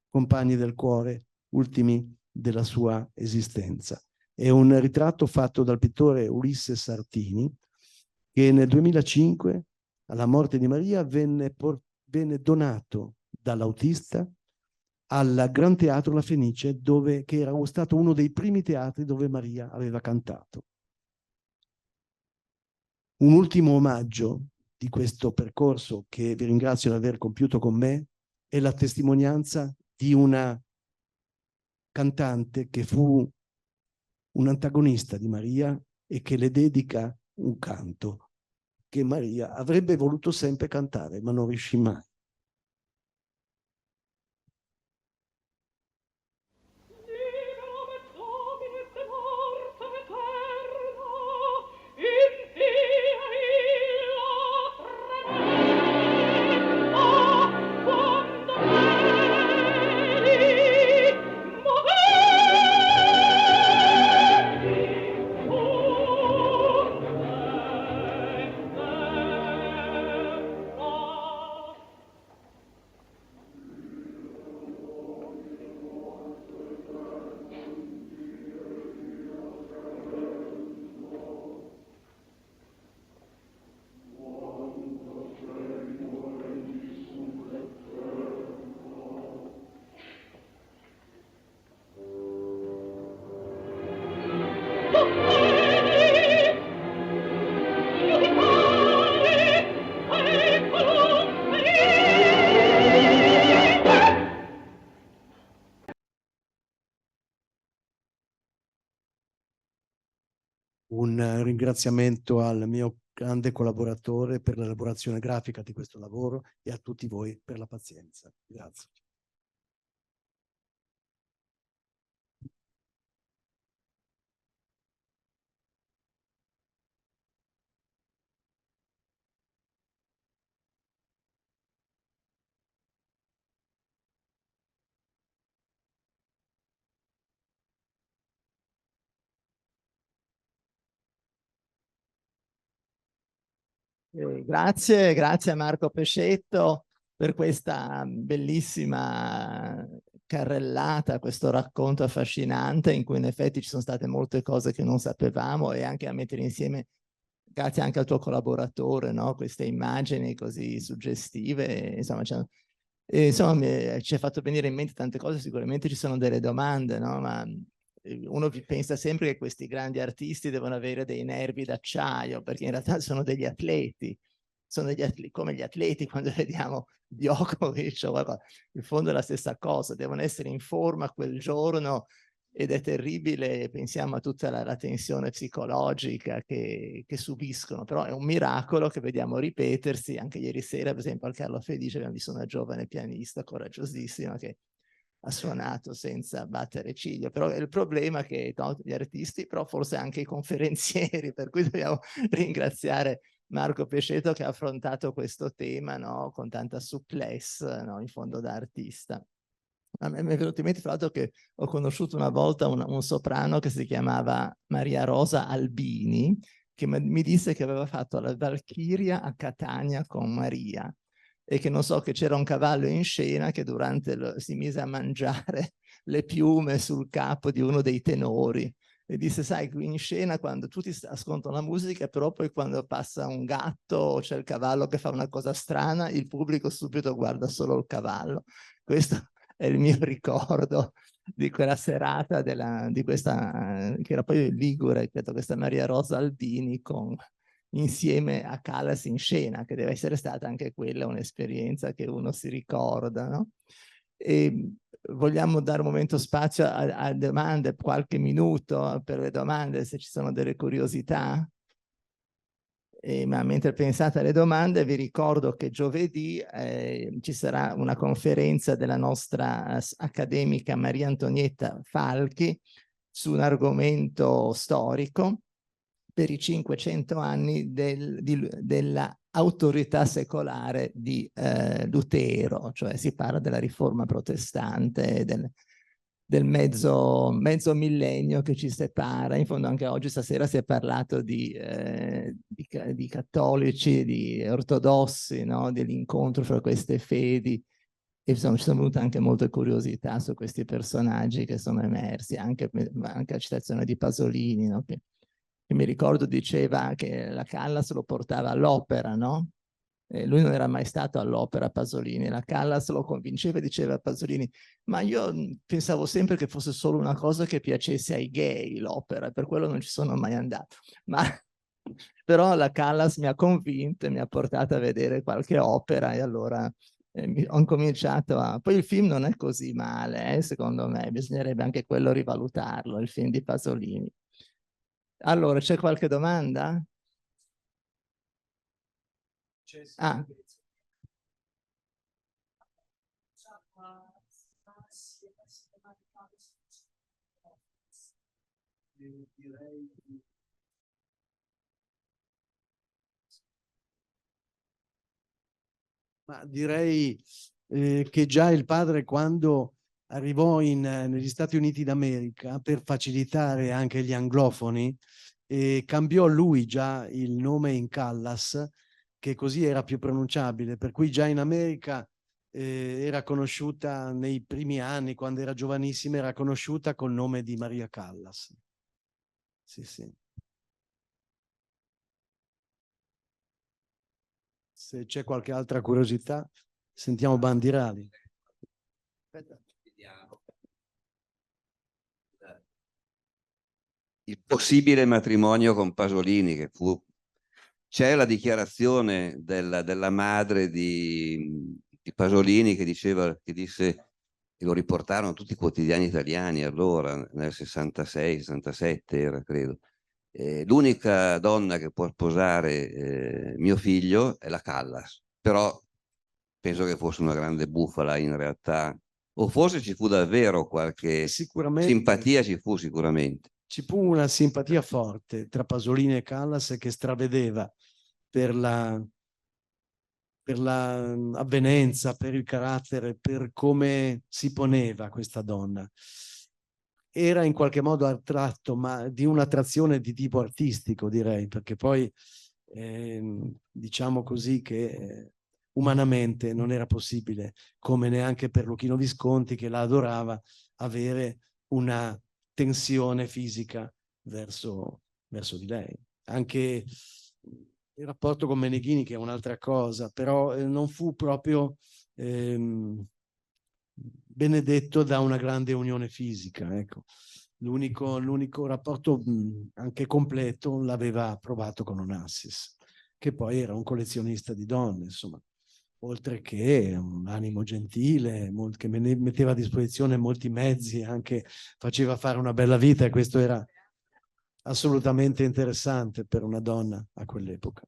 compagni del cuore, ultimi della sua esistenza. È un ritratto fatto dal pittore Ulisse Sartini, che nel 2005, alla morte di Maria, venne donato dall'autista al Gran Teatro La Fenice, che era stato uno dei primi teatri dove Maria aveva cantato. Un ultimo omaggio di questo percorso, che vi ringrazio di aver compiuto con me, è la testimonianza di una cantante che fu un antagonista di Maria e che le dedica un canto che Maria avrebbe voluto sempre cantare, ma non riuscì mai. Un ringraziamento al mio grande collaboratore per l'elaborazione grafica di questo lavoro e a tutti voi per la pazienza. Grazie.
Grazie a Marco Pescetto per questa bellissima carrellata, questo racconto affascinante in cui in effetti ci sono state molte cose che non sapevamo, e anche a mettere insieme, grazie anche al tuo collaboratore, no? Queste immagini così suggestive, insomma, ci ha fatto venire in mente tante cose. Sicuramente ci sono delle domande, no? Ma uno pensa sempre che questi grandi artisti devono avere dei nervi d'acciaio, perché in realtà sono degli atleti, come gli atleti quando vediamo Djokovic o qualcosa. In fondo è la stessa cosa, devono essere in forma quel giorno, ed è terribile, pensiamo a tutta la tensione psicologica che subiscono, però è un miracolo che vediamo ripetersi. Anche ieri sera, per esempio, al Carlo Felice abbiamo visto una giovane pianista coraggiosissima che ha suonato senza battere ciglio. Però il problema è che gli artisti, però forse anche i conferenzieri, per cui dobbiamo ringraziare Marco Pescetto che ha affrontato questo tema, no, con tanta souplesse, no, in fondo da artista. A me è venuto in mente, fra l'altro, che ho conosciuto una volta un soprano che si chiamava Maria Rosa Albini, che mi disse che aveva fatto la Valchiria a Catania con Maria, e che non so, che c'era un cavallo in scena che si mise a mangiare le piume sul capo di uno dei tenori, e disse: sai, qui in scena quando tutti ascoltano la musica, però poi quando passa un gatto o c'è il cavallo che fa una cosa strana, il pubblico subito guarda solo il cavallo. Questo è il mio ricordo di quella serata, di questa, che era poi ligure, credo, questa Maria Rosa Albini insieme a Callas in scena, che deve essere stata anche quella un'esperienza che uno si ricorda, no? E vogliamo dare un momento spazio a domande, qualche minuto per le domande, se ci sono delle curiosità. Ma mentre pensate alle domande, vi ricordo che giovedì ci sarà una conferenza della nostra accademica Maria Antonietta Falchi su un argomento storico per i 500 anni della autorità secolare di Lutero, cioè si parla della riforma protestante, del mezzo millennio che ci separa. In fondo anche oggi, stasera, si è parlato di cattolici, di ortodossi, no? Dell'incontro fra queste fedi, e insomma ci sono venute anche molte curiosità su questi personaggi che sono emersi, anche la citazione di Pasolini, no? Che mi ricordo diceva che la Callas lo portava all'opera, no? Lui non era mai stato all'opera, Pasolini. La Callas lo convinceva e diceva a Pasolini: ma io pensavo sempre che fosse solo una cosa che piacesse ai gay, l'opera, per quello non ci sono mai andato. Però la Callas mi ha convinto e mi ha portato a vedere qualche opera, e allora ho cominciato a... Poi il film non è così male, secondo me, bisognerebbe anche quello rivalutarlo, il film di Pasolini. Allora, c'è qualche domanda? Ah.
Ma direi che già il padre, quando arrivò negli Stati Uniti d'America per facilitare anche gli anglofoni, cambiò lui già il nome in Callas, che così era più pronunciabile, per cui già in America era conosciuta nei primi anni, quando era giovanissima, era conosciuta col nome di Maria Callas. Sì, sì. Se c'è qualche altra curiosità, sentiamo Bandirali.
Il possibile matrimonio con Pasolini, che fu... C'è la dichiarazione della madre di Pasolini che disse, e lo riportarono tutti i quotidiani italiani allora, nel 66-67 era, credo. L'unica donna che può sposare mio figlio è la Callas, però penso che fosse una grande bufala in realtà, o forse ci fu davvero qualche simpatia, ci fu sicuramente.
Ci fu una simpatia forte tra Pasolini e Callas che stravedeva per l'avvenenza, per il carattere, per come si poneva questa donna. Era in qualche modo attratto, ma di un'attrazione di tipo artistico, direi, perché poi diciamo così che umanamente non era possibile, come neanche per Luchino Visconti, che la adorava, avere una tensione fisica verso di lei. Anche il rapporto con Meneghini, che è un'altra cosa, però non fu proprio benedetto da una grande unione fisica, ecco. L'unico rapporto anche completo l'aveva provato con Onassis, che poi era un collezionista di donne, insomma, oltre che un animo gentile, che metteva a disposizione molti mezzi, anche faceva fare una bella vita, e questo era assolutamente interessante per una donna a quell'epoca.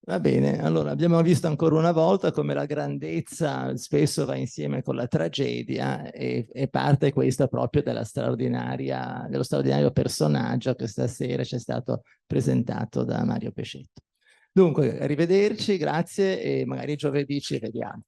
Va bene, allora abbiamo visto ancora una volta come la grandezza spesso va insieme con la tragedia, e parte questa proprio dello straordinario personaggio che stasera ci è stato presentato da Mario Pescetto. Dunque, arrivederci, grazie, e magari giovedì ci vediamo.